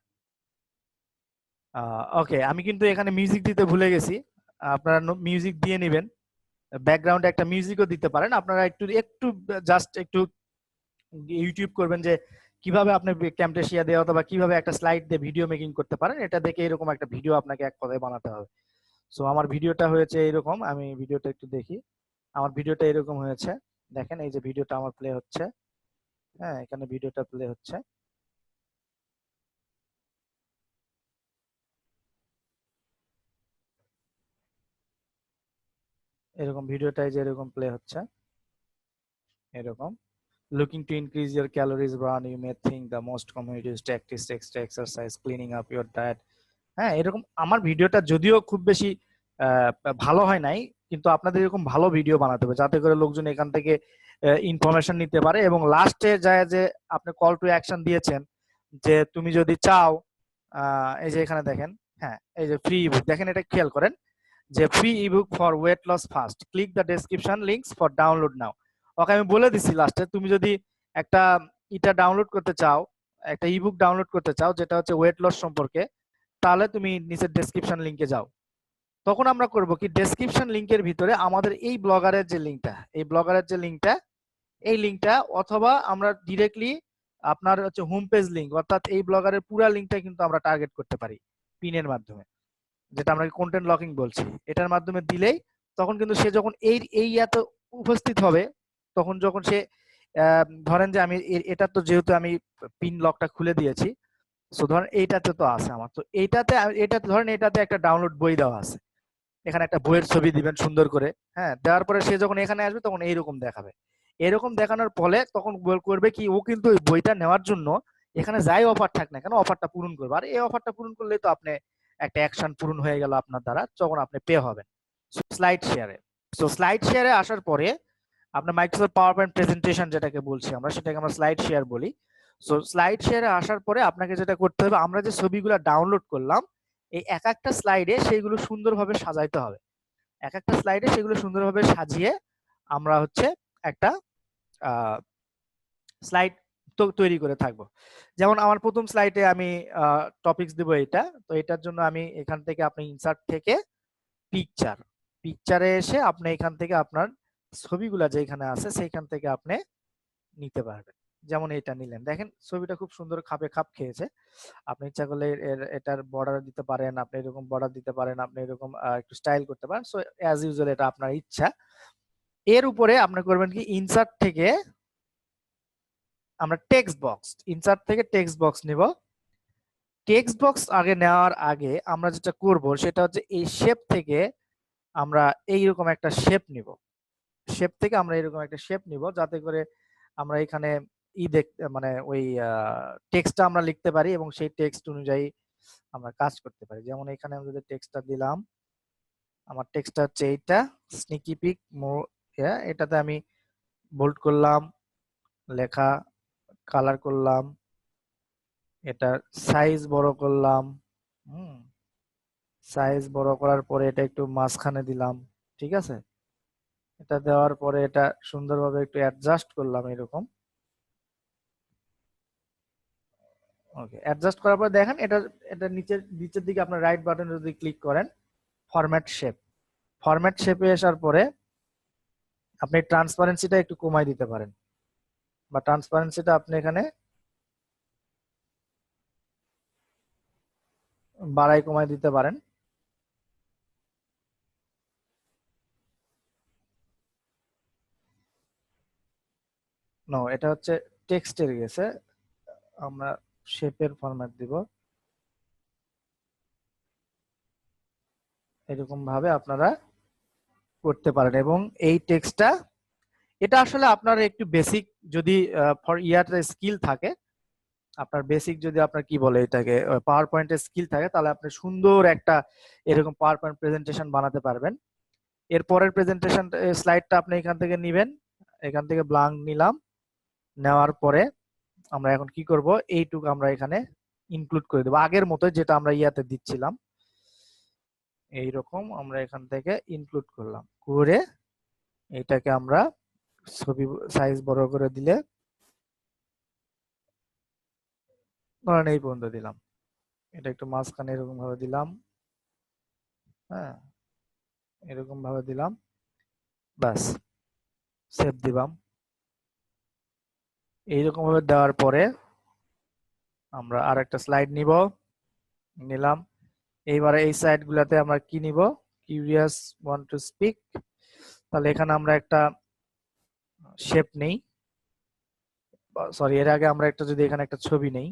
ওকে, আমি কিন্তু এখানে মিউজিক দিতে ভুলে গেছি, আপনারা মিউজিক দিয়ে নেবেন, ব্যাকগ্রাউন্ডে একটা মিউজিকও দিতে পারেন। আপনারা একটু একটু জাস্ট একটু ইউটিউব করবেন যে কিভাবে আপনি ক্যামটেশিয়া দিয়ে অথবা কিভাবে একটা স্লাইড দিয়ে ভিডিও মেকিং করতে পারেন, এটা দেখে এরকম একটা ভিডিও আপনাকে এক কথায় বানাতে হবে। সো আমার ভিডিওটা হয়েছে এরকম, আমি ভিডিওটা একটু দেখি, আমার ভিডিওটা এরকম হয়েছে। দেখেন এই যে ভিডিওটা আমার প্লে হচ্ছে, হ্যাঁ এখানে ভিডিওটা প্লে হচ্ছে, এরকম ভিডিওটা যে এরকম প্লে হচ্ছে এরকম। Looking to increase your calories burn, you may think the most common is tactics, extra exercise, cleaning up your diet। হ্যাঁ, এরকম আমার ভিডিওটা যদিও খুব বেশি ভালো হয় নাই, কিন্তু আপনাদের এরকম ভালো ভিডিও বানাতে হবে যাতে করে লোকজন এখান থেকে ইনফরমেশন নিতে পারে, এবং লাস্টে যায় যে আপনি কল টু অ্যাকশন দিয়েছেন যে তুমি যদি চাও, এই যে এখানে দেখেন, হ্যাঁ এই যে ফ্রি ইবুক, দেখেন এটা খেয়াল করেন যে free ebook for weight loss fast, click the description links for download now. Okay আমি বলে দিছি লাস্টে, তুমি যদি একটা এটা ডাউনলোড করতে চাও, একটা ইবুক ডাউনলোড করতে চাও যেটা হচ্ছে ওয়েট লস সম্পর্কে, তাহলে তুমি নিচের ডেসক্রিপশন লিংকে যাও। তখন আমরা করব কি, ডেসক্রিপশন লিংকের ভিতরে আমাদের এই ব্লগারের যে লিংকটা, এই ব্লগারের যে লিংকটা, এই লিংকটা, অথবা আমরা ডিরেক্টলি আপনার হচ্ছে হোম পেজ লিংক, অর্থাৎ এই ব্লগারের পুরো লিংকটা কিন্তু আমরা টার্গেট করতে পারি পিনের মাধ্যমে, যেটা আমরা কন্টেন্ট লকিং বলছি। এটার মাধ্যমে দিলেই তখন কিন্তু সে যখন এই এত উপস্থিত হবে, তখন যখন সে ধরেন যে আমি এটা তো যেহেতু আমি পিন লকটা খুলে দিয়েছি, সো ধরেন এইটাতে তো আছে আমার, তো এইটাতে এটাতে ধরেন এটাতে একটা ডাউনলোড বই দেওয়া আছে, এখানে একটা বইয়ের ছবি দিবেন সুন্দর করে, হ্যাঁ দেওয়ার পরে সে যখন এখানে আসবে তখন এইরকম দেখাবে। এরকম দেখানোর ফলে তখন করবে কি, ও কিন্তু ওই বইটা নেওয়ার জন্য এখানে যাই অফার থাক না কেন অফারটা পূরণ করবে, আর এই অফারটা পূরণ করলেই তো আপনি একটা অ্যাকশন পূরণ হয়ে গেল আপনার দ্বারা, তখন আপনি পে হবেন। স্লাইড শেয়ারে, সো স্লাইড শেয়ারে আসার পরে আপনার মাইক্রোসফট পাওয়ার পয়েন্ট প্রেজেন্টেশন যেটাকে বলছি আমরা, সেটাকে আমরা স্লাইড শেয়ার বলি। সো স্লাইড শেয়ারে আসার পরে আপনাকে যেটা করতে হবে, আমরা যে ছবিগুলো ডাউনলোড করলাম এই এক একটা স্লাইডে সেইগুলো সুন্দরভাবে সাজাইতে হবে। এক একটা স্লাইডে সেগুলো সুন্দরভাবে সাজিয়ে আমরা হচ্ছে একটা স্লাইড তৈরি করে থাকবো। যেমন আমার প্রথম স্লাইডে আমি টপিকস দিব এটা, তো এটার জন্য আমি এখান থেকে আপনি ইনসার্ট থেকে পিকচারে এসে আপনি এখান থেকে আপনার ছবিগুলা যেখানে আছে সেইখান থেকে আপনি নিতে পারবেন। যেমন এটা নিলেন, দেখেন ছবিটা খুব সুন্দর খাপে খাপ খেয়েছে। আপনি ইচ্ছা করলে এটার বর্ডার দিতে পারেন, আপনি এরকম বর্ডার দিতে পারেন, আপনি এরকম একটু স্টাইল করতে পারেন। সো অ্যাজ ইউজুয়াল এটা আপনার ইচ্ছা। এর উপরে আপনি করবেন কি, ইনসার্ট থেকে আমরা টেক্সট বক্স, ইনসার্ট থেকে টেক্সট বক্স নিব। টেক্সট বক্স আগে নেওয়ার আগে আমরা যেটা করব সেটা হচ্ছে এই শেপ থেকে আমরা এইরকম একটা শেপ নিব। শেপ থেকে আমরা এরকম একটা শেপ নিব যাতে করে আমরা এখানে দেখতে মানে ওই টেক্সটটা আমরা লিখতে পারি এবং সেই টেক্সট অনুযায়ী আমরা কাজ করতে পারি। যেমন এখানে আমি যদি টেক্সটটা দিলাম, আমার টেক্সটটা হচ্ছে এইটা, স্নিকি পিক এটাতে আমি বোল্ড করলাম, লেখা কালার করলাম, এটা সাইজ বড় করলাম। সাইজ বড় করার পরে এটা একটু মাঝখানে দিলাম, ঠিক আছে। এটা দেওয়ার পরে এটা সুন্দরভাবে একটু অ্যাডজাস্ট করলাম এরকম। ওকে, অ্যাডজাস্ট করার পর দেখেন এটা এটা নিচের দিকে আপনার রাইট বাটন যদি ক্লিক করেন, ফরম্যাট শেপে আসার পরে আপনি ট্রান্সপারেন্সিটা একটু কমাই দিতে পারেন, বা ট্রান্সপারেন্সিটা আপনি এখানে বাড়াই কমাই দিতে পারেন। নো, এটা হচ্ছে টেক্সটের গেছে, আমরা শেপের ফরম্যাট দিব। এরকম ভাবে আপনারা করতে পারেন। এবং এই টেক্সটটা, এটা আসলে আপনার একটু বেসিক যদি ফর ইয়ার স্কিল থাকে, আপনার বেসিক যদি আপনার কি বলে এটাকে পাওয়ার পয়েন্টের স্কিল থাকে, তাহলে আপনি সুন্দর একটা এরকম পাওয়ার পয়েন্ট প্রেজেন্টেশন বানাতে পারবেন। এর পরের প্রেজেন্টেশন স্লাইডটা আপনি এখান থেকে নেবেন, এখান থেকে ব্ল্যাঙ্ক নিলাম, নেওয়ার পরে আমরা এখন কি করব, এইটুকু আমরা এখানে ইনক্লুড করে দেবো আগের মতো যেটা আমরা ইয়াতে দিচ্ছিলাম। এইরকম আমরা এখান থেকে ইনক্লুড করলাম, করে এটাকে আমরা ছবি সাইজ বড় করে দিলে ধরেন এই পর্যন্ত দিলাম, এটা একটু মাঝখানে এরকম ভাবে দিলাম, হ্যাঁ এরকম ভাবে দিলাম, বাস সেভ দিলাম। এইরকম ভাবে দেওয়ার পরে আমরা আর একটা স্লাইড নিলাম। এইবারে এই সাইড গুলাতে আমরা কি নিব, কিউরিয়াস ওয়ান্ট টু স্পিক, তাহলে এখানে আমরা একটা শেপ নেই, সরি এর আগে আমরা একটা যদি এখানে একটা ছবি নেই,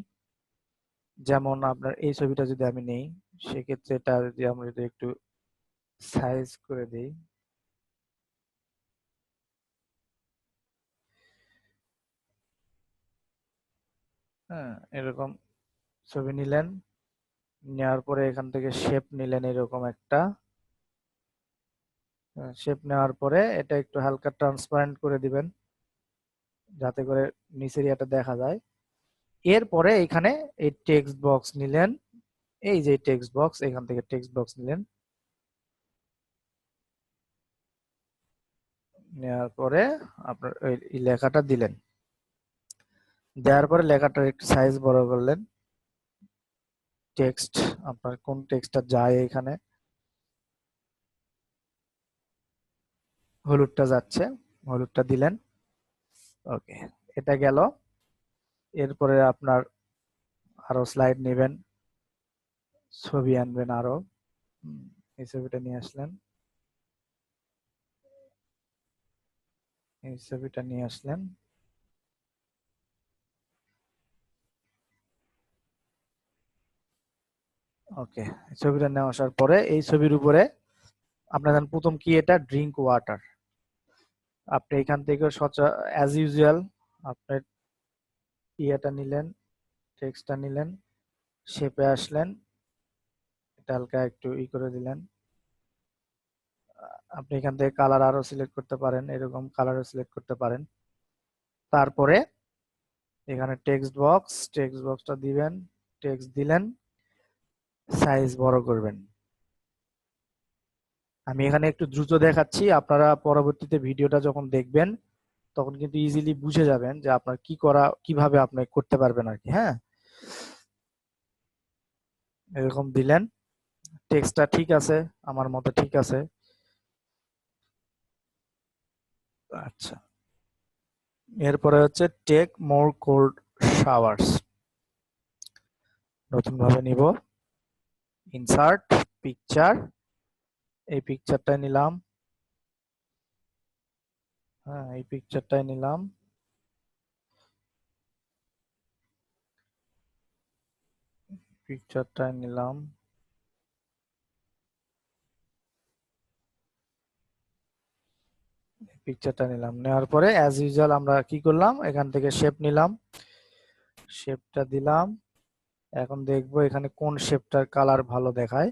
যেমন আপনার এই ছবিটা যদি আমি নেই, সেক্ষেত্রে এটা যদি আমরা যদি একটু সাইজ করে দিই, হ্যাঁ এরকম ছবি নিলেন, নেওয়ার পরে এখান থেকে শেপ নিলেন এরকম একটা শেপ, নেওয়ার পরে এটা একটু হালকা ট্রান্সপারেন্ট করে দিবেন যাতে করে নিচের এটা দেখা যায়। এরপরে এখানে এই টেক্সট বক্স নিলেন, এই যে টেক্সট বক্স, এখান থেকে টেক্সট বক্স নিলেন, নেওয়ার পরে আপনার এই লেখাটা দিলেন, দেওয়ার পরে লেখাটার একটু সাইজ বড় করলেন। টেক্সট আপনার কোন টেক্সটটা যায়, এখানে হলুদটা যাচ্ছে, হলুদটা দিলেন। ওকে, এটা গেল। এরপরে আপনার আরো স্লাইড নেবেন, ছবি আনবেন আরো, এই ছবিটা নিয়ে আসলেন, এই ছবিটা নিয়ে আসলেন। ওকে, ছবিটা নিয়ে আসার পরে এই ছবির উপরে আপনার প্রথম কি, এটা ড্রিঙ্ক ওয়াটার, আপনি এখান থেকে অ্যাজ ইউজুয়াল আপনি ইয়েটা নিলেন, টেক্সটটা নিলেন, শেপে আসলেন, এটা হালকা একটু করে দিলেন। আপনি এখান থেকে কালার আরো সিলেক্ট করতে পারেন, এরকম কালারও সিলেক্ট করতে পারেন। তারপরে এখানে টেক্সট বক্সটা দিবেন, টেক্সট দিলেন, সাইজ বড় করবেন, আমি এখানে একটু দ্রুত দেখাচ্ছি, আপনারা পরবর্তীতে ভিডিওটা যখন দেখবেন তখন কিন্তু ইজিলি বুঝে যাবেন যে আপনার কি করা, কিভাবে আপনি করতে পারবেন আর কি। হ্যাঁ, এরকম দিলেন, টেক্সটটা ঠিক আছে, আমার মতে ঠিক আছে। আচ্ছা, এরপরে হচ্ছে টেক মোর কোল্ড শাওয়ার্স, নতুন ভাবে নিব। ইনসার্ট পিকচার, এই পিকচারটাই নিলাম। হ্যাঁ, এই পিকচারটাই নিলাম। পিকচারটাই নিলাম। পিকচারটা নিলাম, নেওয়ার পরে অ্যাজ ইউজুয়াল আমরা কি করলাম, এখান থেকে শেপ নিলাম, শেপটা দিলাম। এখন দেখবো এখানে কোন শেপটার কালার ভালো দেখায়।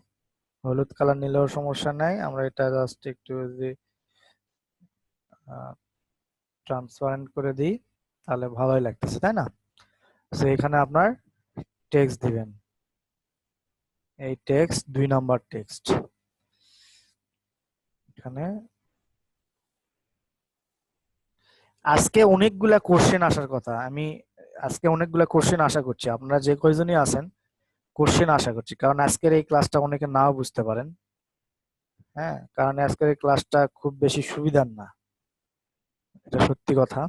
হলুদ কালার নিলেও সমস্যা নাই, আমরা এটা জাস্ট একটু যদি ট্রান্সপারেন্ট করে দিই তাহলে ভালোই লাগতেছে, তাই না? তো এখানে আপনার টেক্সট দিবেন, এই টেক্সট 2 নাম্বার টেক্সট এখানে। আজকে অনেকগুলা কোশ্চেন আসার কথা, আমি আজকে অনেকগুলা কোশ্চেন আশা করছি, আপনারা যে কয়জনই আছেন কোশ্চেন আশা করছি, কারণ আজকের এই ক্লাসটা অনেকে নাও বুঝতে পারেন। হ্যাঁ, কারণ আজকের এই ক্লাসটা খুব বেশি সুবিধার না, এটা সত্যি কথা।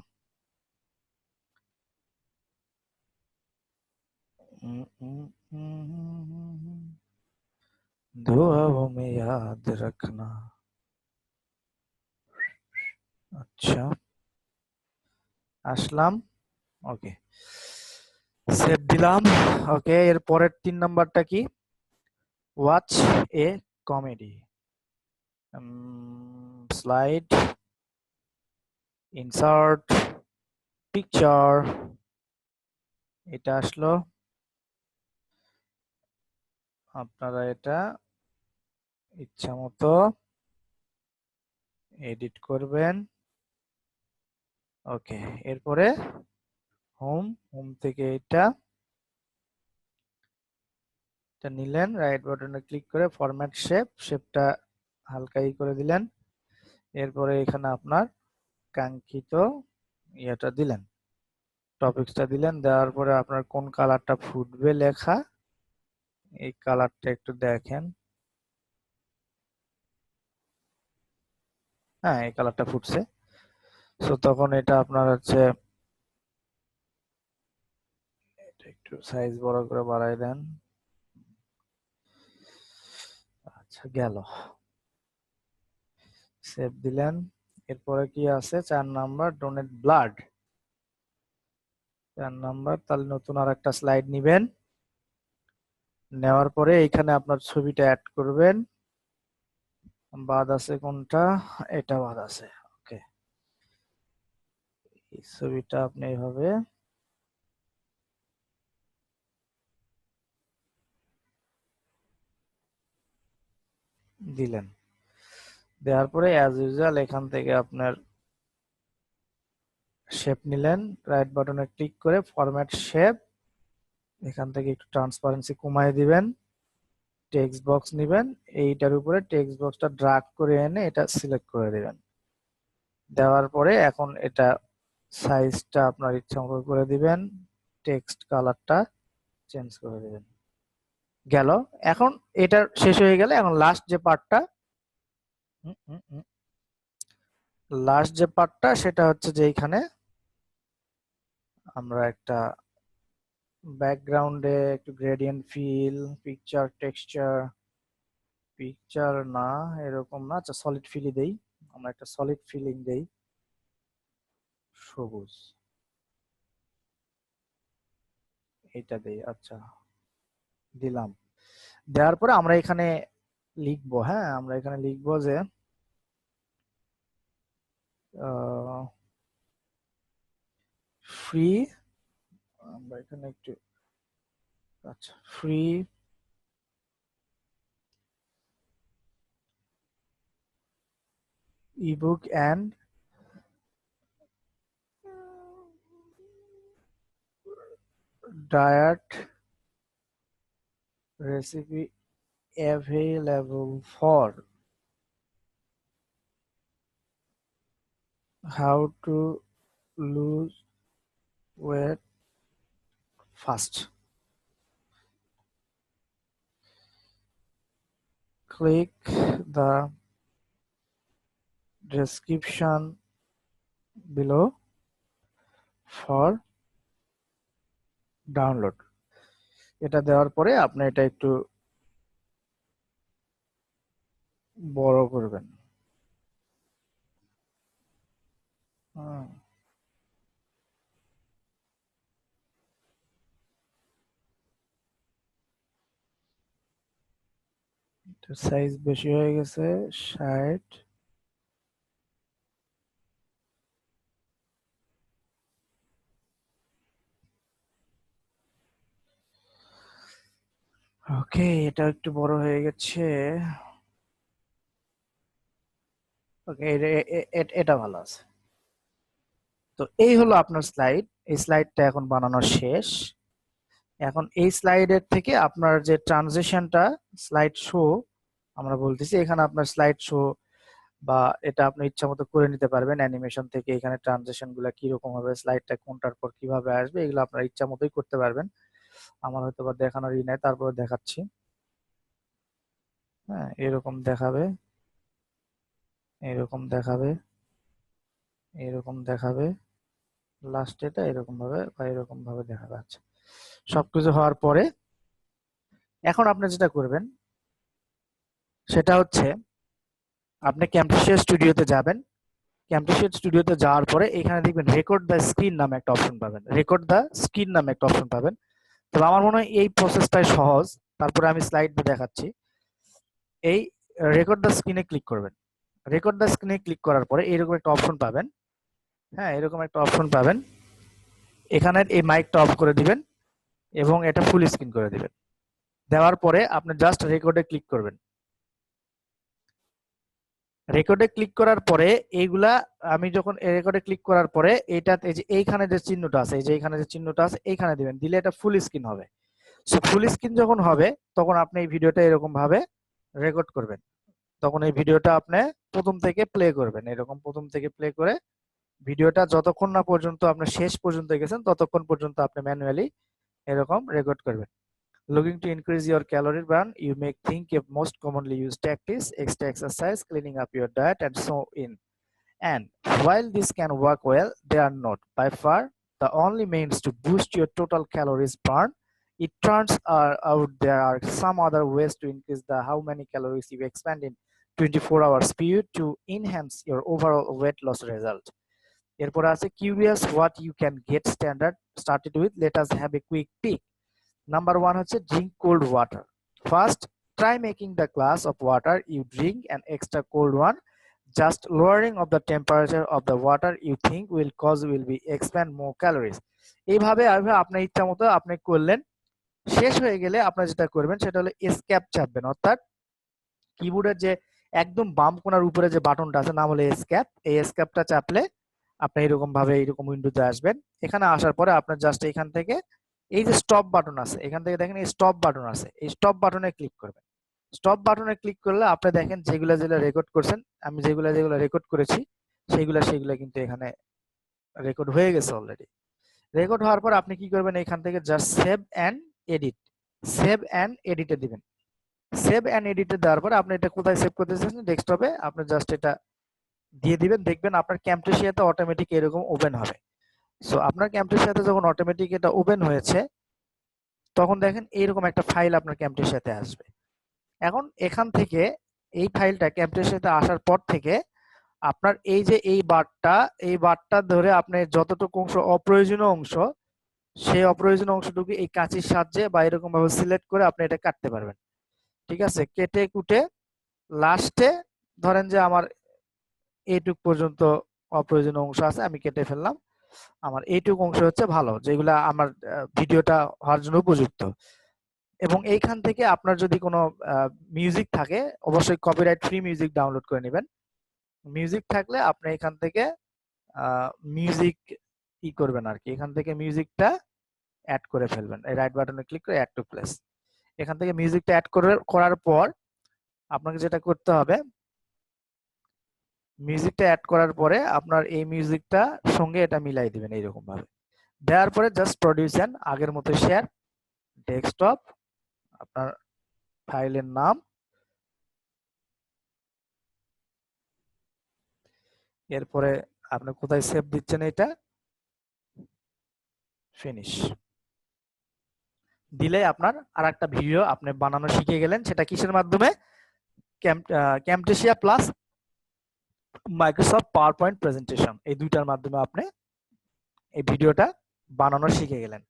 উম, উম, दुआओं में याद रखना। আচ্ছা, আসলাম। ওকে, সেভ দিলাম। ওকে, এর পরের 3 নাম্বারটা কি? ওয়াচ এ কমেডি, স্লাইড, ইনসার্ট পিকচার, এটা আসলো। আপনারা এটা ইচ্ছা মতো এডিট করবেন। ওকে, এরপরে হোম, হোম থেকে এটা নিলেন, রাইট বাটনে ক্লিক করে ফরম্যাট শেপ, শেপটা হালকা করে দিলেন। এরপরে এখানে আপনার কাঙ্ক্ষিত ইয়েটা দিলেন, টপিকসটা দিলেন, দেওয়ার পরে আপনার কোন কালারটা ফুটবে লেখা, এই কালারটা একটু দেখেন। হ্যাঁ, এই কালারটা ফুটছে। সো তখন এটা আপনার হচ্ছে এটা একটু সাইজ বড় করে বাড়াই দেন। আচ্ছা, গেল, সেভ দিলেন। এরপরে কি আছে, 4 নাম্বার ডোনেট ব্লাড, 4 নাম্বার, তাহলে নতুন আর একটা স্লাইড নিবেন, নেওয়ার পরে এইখানে আপনার ছবিটা অ্যাড করবেন। বাদ আছে কোনটা, এটা বাদ আছে। ওকে, এই ছবিটা আপনি এইভাবে দিলেন, দেওয়ার পরে অ্যাজ ইউজুয়াল এখান থেকে আপনার শেপ নিলেন, রাইট বাটনে ক্লিক করে ফরম্যাট শেপ, এখান থেকে একটু ট্রান্সপারেন্সি কমায় দিবেন, টেক্সট বক্স নিবেন, এইটার উপরে টেক্সট বক্সটা ড্রাগ করে এনে এটা সিলেক্ট করে দিবেন। দেওয়ার পরে এখন এটা সাইজটা আপনার ইচ্ছা মতো করে দিবেন, টেক্সট কালারটা চেঞ্জ করে দিবেন। গেল, এখন এটা শেষ হয়ে গেলে এখন লাস্ট যে পার্টটা সেটা হচ্ছে যে এইখানে আমরা একটা ব্যাকগ্রাউন্ডে একটু gradient fill, picture texture, picture না এরকম না, আচ্ছা সলিড ফিলই দেই, আমরা একটা সলিড ফিলিং দেই, সবুজ, এইটা দেই। আচ্ছা, দিলাম। দেওয়ার পরে আমরা এখানে লিখবো, হ্যাঁ আমরা এখানে লিখবো যে ফ্রি, আমরা এখানে একটু, আচ্ছা free ebook and diet recipe available for how to lose weight fast. Click the description below for download. এটা দেওয়ার পরে আপনি এটা একটু বড় করবেন। সাইজ বেশি হয়ে গেছে 60। ওকে, এটা একটু বড় হয়ে গেছে। ওকে, এটা ভালো আছে। তো এই হলো আপনার স্লাইড। এই স্লাইডটা এখন বানানো শেষ। এখন এই স্লাইডের থেকে আপনার যে ট্রানজিশনটা স্লাইড শো আমরা বলতেছি, এখানে আপনার স্লাইড শো বা এটা আপনি ইচ্ছা মতো করে নিতে পারবেন অ্যানিমেশন থেকে। এখানে ট্রানজিশন গুলা কিরকম হবে, স্লাইডটা কোনটার পর কিভাবে আসবে, এগুলো আপনার ইচ্ছা মতোই করতে পারবেন। আমার হয়তো বা দেখানোর ই নাই, তারপরে দেখাচ্ছি। হ্যাঁ, এরকম দেখাবে, এরকম দেখাবে, এরকম দেখাবে, লাস্ট এটা এরকম ভাবে বা এরকম ভাবে দেখাবে। আচ্ছা, সবকিছু হওয়ার পরে এখন আপনি যেটা করবেন সেটা হচ্ছে আপনি ক্যামটেশিয়া স্টুডিওতে যাবেন। ক্যামটেশিয়া স্টুডিওতে যাওয়ার পরে এখানে দেখবেন রেকর্ড দ্য স্ক্রিন নামে একটা অপশন পাবেন। রেকর্ড দ্য স্ক্রিন নামে একটা অপশন পাবেন। তবে আমার মনে হয় এই প্রসেসটাই সহজ। তারপরে আমি স্লাইড দেখাচ্ছি। এই রেকর্ড দ্য স্ক্রিনে ক্লিক করবেন। রেকর্ড দ্য স্ক্রিনে ক্লিক করার পরে এরকম একটা অপশন পাবেন। হ্যাঁ, এরকম একটা অপশন পাবেন। এখানে এই মাইকটা অফ করে দিবেন এবং এটা ফুল স্ক্রিন করে দিবেন। দেওয়ার পরে আপনি জাস্ট রেকর্ডে ক্লিক করবেন। রেকর্ডে ক্লিক করার পরে এইগুলা আমি যখন রেকর্ডে ক্লিক করার পরে এটা এই যে এইখানে যে চিহ্নটা আছে, এই যে এইখানে যে চিহ্নটা আছে এইখানে দিবেন। দিলে এটা ফুল স্ক্রিন হবে। সো ফুল স্ক্রিন যখন হবে তখন আপনি এই ভিডিওটা এরকম ভাবে রেকর্ড করবেন। তখন এই ভিডিওটা আপনি প্রথম থেকে প্লে করবেন। এরকম প্রথম থেকে প্লে করে ভিডিওটা যতক্ষণ না পর্যন্ত আপনি শেষ পর্যন্ত গেছেন ততক্ষণ পর্যন্ত আপনি ম্যানুয়ালি এরকম রেকর্ড করবেন। Looking to increase your calorie burn, you may think of most commonly used tactics, extra exercise, cleaning up your diet, and so in. And while this can work well, they are not by far the only means to boost your total calories burn. It turns out there are some other ways to increase the how many calories you expend in 24 hours period to enhance your overall weight loss result. এরপর আছে curious what you can get started with. Let us have a quick peek. Number one হচ্ছে drink cold water. First, try making the glass of water you drink an extra cold one. Just lowering of the temperature of the water you think will be expend more calories. এইভাবে আপনার ইচ্ছা মতো আপনি করলেন। শেষ হয়ে গেলে আপনি যেটা করবেন সেটা হলো এসকেপ চাপবেন, অর্থাৎ কিবোর্ডের যে একদম বাম কোণার উপরে যে বাটনটা আছে নাম হলো এসকেপ। এই এসকেপটা চাপলে আপনি এরকম ভাবে এরকম উইন্ডোতে আসবেন। এখানে আসার পরে আপনার জাস্ট এখান থেকে এই যে স্টপ বাটন আছে, এখান থেকে দেখেন এই স্টপ বাটন আছে, এই স্টপ বাটনে ক্লিক করবেন। স্টপ বাটনে ক্লিক করলে আপনি দেখেন যেগুলা যেগুলা রেকর্ড করছেন, আমি যেগুলা যেগুলা রেকর্ড করেছি সেগুলা কিন্তু এখানে রেকর্ড হয়ে গেছে অলরেডি। রেকর্ড হওয়ার পর আপনি কি করবেন, এখান থেকে just save and edit, save and এডিটে দিবেন। সেভ অ্যান্ড এডিটে দেওয়ার পর আপনি এটা কোথায় সেভ করতে চাচ্ছেন, ডেস্কটপে আপনি জাস্ট এটা দিয়ে দিবেন। দেখবেন আপনার ক্যামটেশিয়াতে অটোমেটিক এরকম ওপেন হবে। সো আপনার ক্যামটেশিয়াতে যখন অটোমেটিক এটা ওপেন হয়েছে তখন দেখেন এইরকম একটা ফাইল আপনার ক্যামটেশিয়াতে আসবে। এখন এখান থেকে এই ফাইলটা ক্যামটেশিয়াতে আসার পর থেকে আপনার এই যে এই বারটা ধরে আপনি যতটুকু অংশ অপ্রয়োজনীয় অংশ, সেই অপ্রয়োজনীয় অংশটুকু এই কাঁচির সাহায্যে বা এরকম ভাবে সিলেক্ট করে আপনি এটা কাটতে পারবেন। ঠিক আছে, কেটে কুটে লাস্টে ধরেন যে আমার এইটুক পর্যন্ত অপ্রয়োজনীয় অংশ আছে, আমি কেটে ফেললাম। আমার এইটুক অংশ হচ্ছে ভালো, যেগুলা আমার ভিডিওটা হওয়ার জন্য উপযুক্ত। এবং এইখান থেকে আপনার যদি কোনো মিউজিক থাকে অবশ্যই কপিরাইট ফ্রি মিউজিক ডাউনলোড করে নেবেন। মিউজিক থাকলে আপনি এখান থেকে মিউজিক করবেন আর কি, এখান থেকে মিউজিকটা অ্যাড করে ফেলবেন। এই রাইট বাটনে ক্লিক করে অ্যাড টু প্লেস, এখান থেকে মিউজিকটা অ্যাড করার পর আপনাকে যেটা করতে হবে, মিউজিকটা অ্যাড করার পরে আপনার এই মিউজিকটা সঙ্গে এটা মিলাই দিবেন এইরকম ভাবে। দেওয়ার পরে জাস্ট প্রডিউস এন্ড আগের মতো শেয়ার ডেস্কটপ, আপনার ফাইলের নাম, এরপরে আপনি কোথায় সেভ দিচ্ছেন এটা ফিনিশ দিলে আপনার আর একটা ভিডিও আপনি বানানো শিখে গেলেন। সেটা কিসের মাধ্যমে? Camtasia plus Microsoft PowerPoint presentation, এই দুইটার মাধ্যমে আপনি এই ভিডিওটা বানানো শিখে গেলেন।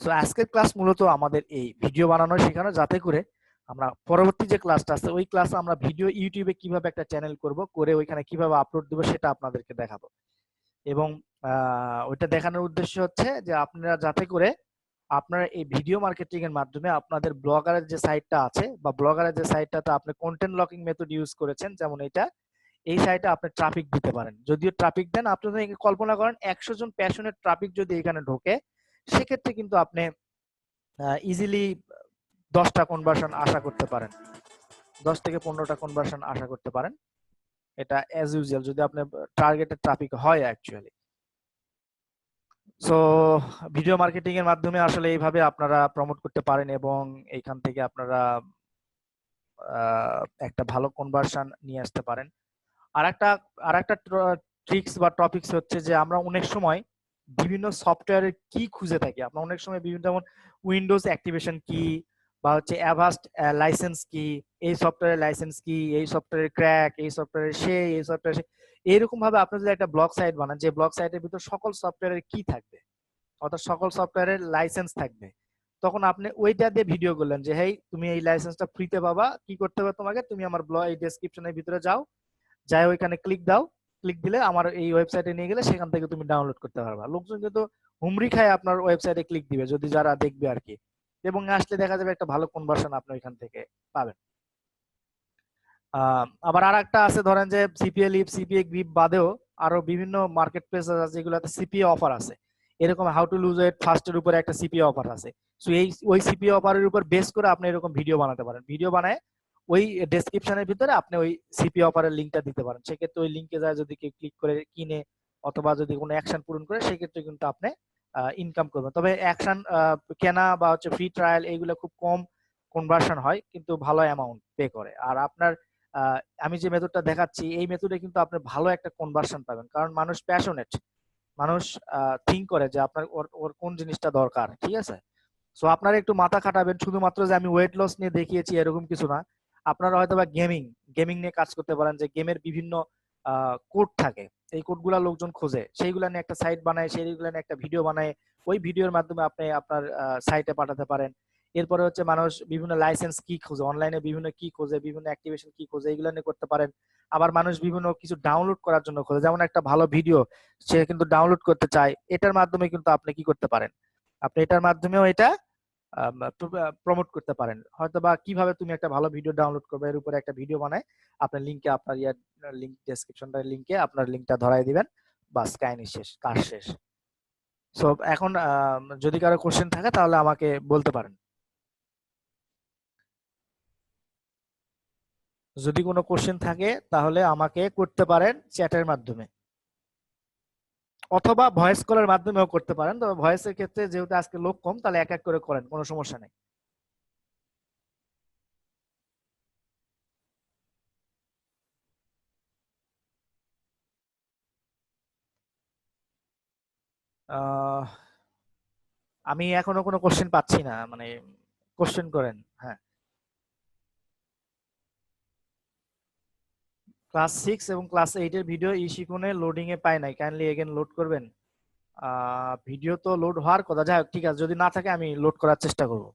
সো আজকের ক্লাস মূলত আমাদের এই ভিডিও বানানো শেখানো, যাতে করে আমরা পরবর্তী যে ক্লাসটা আছে ওই ক্লাসে আমরা ভিডিও ইউটিউবে কিভাবে একটা চ্যানেল করব, করে ওইখানে কিভাবে আপলোড দেবো সেটা আপনাদেরকে দেখাবো। এবং ওইটা দেখানোর উদ্দেশ্য হচ্ছে যে আপনারা যাতে করে আপনারা এই ভিডিও মার্কেটিং এর মাধ্যমে আপনাদের ব্লগারের যে সাইটটা আছে বা ব্লগারের যে সাইটটাতে আপনি কন্টেন্ট লকিং মেথড ইউজ করেছেন, যেমন এটা, এই সাইটে আপনি ট্রাফিক দিতে পারেন। যদিও ট্রাফিক দেন, আপনি যদি কল্পনা করেন 100 জন প্যাশনেট ট্রাফিক যদি এখানে ঢোকে, সেক্ষেত্রে কিন্তু আপনি ইজিলি 10টা কনভার্সন আশা করতে পারেন, 10 থেকে 15টা কনভার্সন আশা করতে পারেন। এটা অ্যাজ ইউজুয়াল যদি আপনার টার্গেটেড ট্রাফিক হয় অ্যাকচুয়ালি। সো ভিডিও মার্কেটিং এর মাধ্যমে আসলে এইভাবে আপনারা প্রমোট করতে পারেন এবং এইখান থেকে আপনারা একটা ভালো কনভার্সন নিয়ে আসতে পারেন। আরেকটা ট্রিক্স বা টপিকস হচ্ছে যে আমরা অনেক সময় বিভিন্ন সফটওয়্যারের কি খুঁজে থাকি। আমরা অনেক সময় বিভিন্ন, যেমন উইন্ডোজ অ্যাক্টিভেশন কি বা হচ্ছে অ্যাভাস্ট লাইসেন্স কি, এই সফটওয়্যারের লাইসেন্স কি, এই সফটওয়্যারের ক্র্যাক, এই সফটওয়্যারের এই সফটওয়্যার এইরকম ভাবে আপনি যদি একটা ব্লগ সাইট বানান, যে ব্লগ সাইটের ভিতর সকল সফটওয়্যারের কি থাকবে, অর্থাৎ সকল সফটওয়্যারের লাইসেন্স থাকবে, তখন আপনি ওইটা দিয়ে ভিডিও করলেন যে হেই তুমি এই লাইসেন্সটা ফ্রিতে পাবা, কি করতে হবে তোমাকে, তুমি আমার ব্লগ এই ডেসক্রিপশনের ভিতরে যাও, যাই ওইখানে ক্লিক দাও, ক্লিক দিলে আমার এই ওয়েবসাইটে নিয়ে গেলে সেখান থেকে তুমি ডাউনলোড করতে পারবা। লোকজন কিন্তু হুমড়ি খায় আপনার ওয়েবসাইটে ক্লিক দিবে যদি যারা দেখবে আর কি, এবং আসলে দেখা যাবে একটা ভালো কনভার্সন আপনি ওইখান থেকে পাবেন। আবার আর একটা আছে, ধরেন যে সিপিএ লিভ, সিপিএ গ্রিপ বাদেও আরো বিভিন্ন মার্কেট প্লেস আছে যেগুলোতে সিপিএ অফার আছে। এরকম হাউ টু লুজ ওয়েট ফাস্টের উপরে একটা সিপিএ অফার আছে। সো ওই সিপিএ অফারের উপর বেস করে আপনি এরকম ভিডিও বানাতে পারেন। ভিডিও বানায় ওই ডেসক্রিপশনের ভিতরে আপনি ওই সিপিএ অফারের লিঙ্কটা দিতে পারেন। সেক্ষেত্রে ওই লিঙ্কে যায় যদি কেউ ক্লিক করে কিনে অথবা যদি কোনো অ্যাকশন পূরণ করে, সেক্ষেত্রে কিন্তু আপনি ইনকাম করবেন। তবে অ্যাকশন কেনা বা হচ্ছে ফ্রি ট্রায়াল এইগুলো খুব কম কনভার্সন হয়, কিন্তু ভালো অ্যামাউন্ট পে করে। আর আপনার আমি যে মেথডটা দেখাচ্ছি এই মেথডে কিন্তু আপনি ভালো একটা কনভার্সন পাবেন, কারণ মানুষ প্যাশনেট, মানুষ থিঙ্ক করে যে আপনার ওর কোন জিনিসটা দরকার, ঠিক আছে? সো আপনারা একটু মাথা খাটাবেন, শুধুমাত্র যে আমি ওয়েট লস নিয়ে দেখিয়েছি এরকম কিছু না। আপনারা হয়তো বা গেমিং নিয়ে কাজ করতে পারেন, যে গেমের বিভিন্ন কোড থাকে, এই কোডগুলা লোকজন খোঁজে, সেইগুলা নিয়ে একটা সাইট বানায়, সেইগুলা নিয়ে একটা ভিডিও বানায়, ওই ভিডিওর মাধ্যমে আপনি আপনার সাইটে পাঠাতে পারেন। এরপরে হচ্ছে মানুষ বিভিন্ন লাইসেন্স কি খোঁজে, অনলাইনে বিভিন্ন কি খোঁজে, বিভিন্ন অ্যাক্টিভেশন কি খোঁজে, এগুলো নিয়ে করতে পারেন। আবার মানুষ বিভিন্ন কিছু ডাউনলোড করার জন্য খোঁজে, যেমন একটা ভালো ভিডিও সে কিন্তু ডাউনলোড করতে চায়, এটার মাধ্যমে কিন্তু আপনি কি করতে পারেন, আপনি এটার মাধ্যমেও এটা প্রমোট করতে পারেন। হয়তো বা কিভাবে তুমি একটা ভালো ভিডিও ডাউনলোড করবে এর উপরে একটা ভিডিও বানায় আপনার লিংকে, আপনার লিংক ডেসক্রিপশনটার লিংকে আপনার লিংকটা ধরাই দিবেন, বাস কাহিনী শেষ, কাজ শেষ। সো এখন যদি কারো কোশ্চেন থাকে তাহলে আমাকে বলতে পারেন। যদি কোনো কোশ্চেন থাকে তাহলে আমাকে করতে পারেন চ্যাটের মাধ্যমে, অথবা ভয়েস কলের মাধ্যমেও করতে পারেন। তবে ভয়েসের ক্ষেত্রে যেহেতু আজকে লোক কম, তাহলে এক এক করে করেন, কোনো সমস্যা নেই। আহ আমি এখনো কোনো কোশ্চেন পাচ্ছি না, মানে কোশ্চেন করেন। হ্যাঁ, ক্লাস 6 এবং ক্লাস 8 এর ভিডিও ই শিখনে লোডিং এ পাই নাই, কাইন্ডলি এগেন লোড করবেন। ভিডিও তো লোড হওয়ার কথা, যাই হোক ঠিক আছে, যদি না থাকে আমি লোড করার চেষ্টা করব।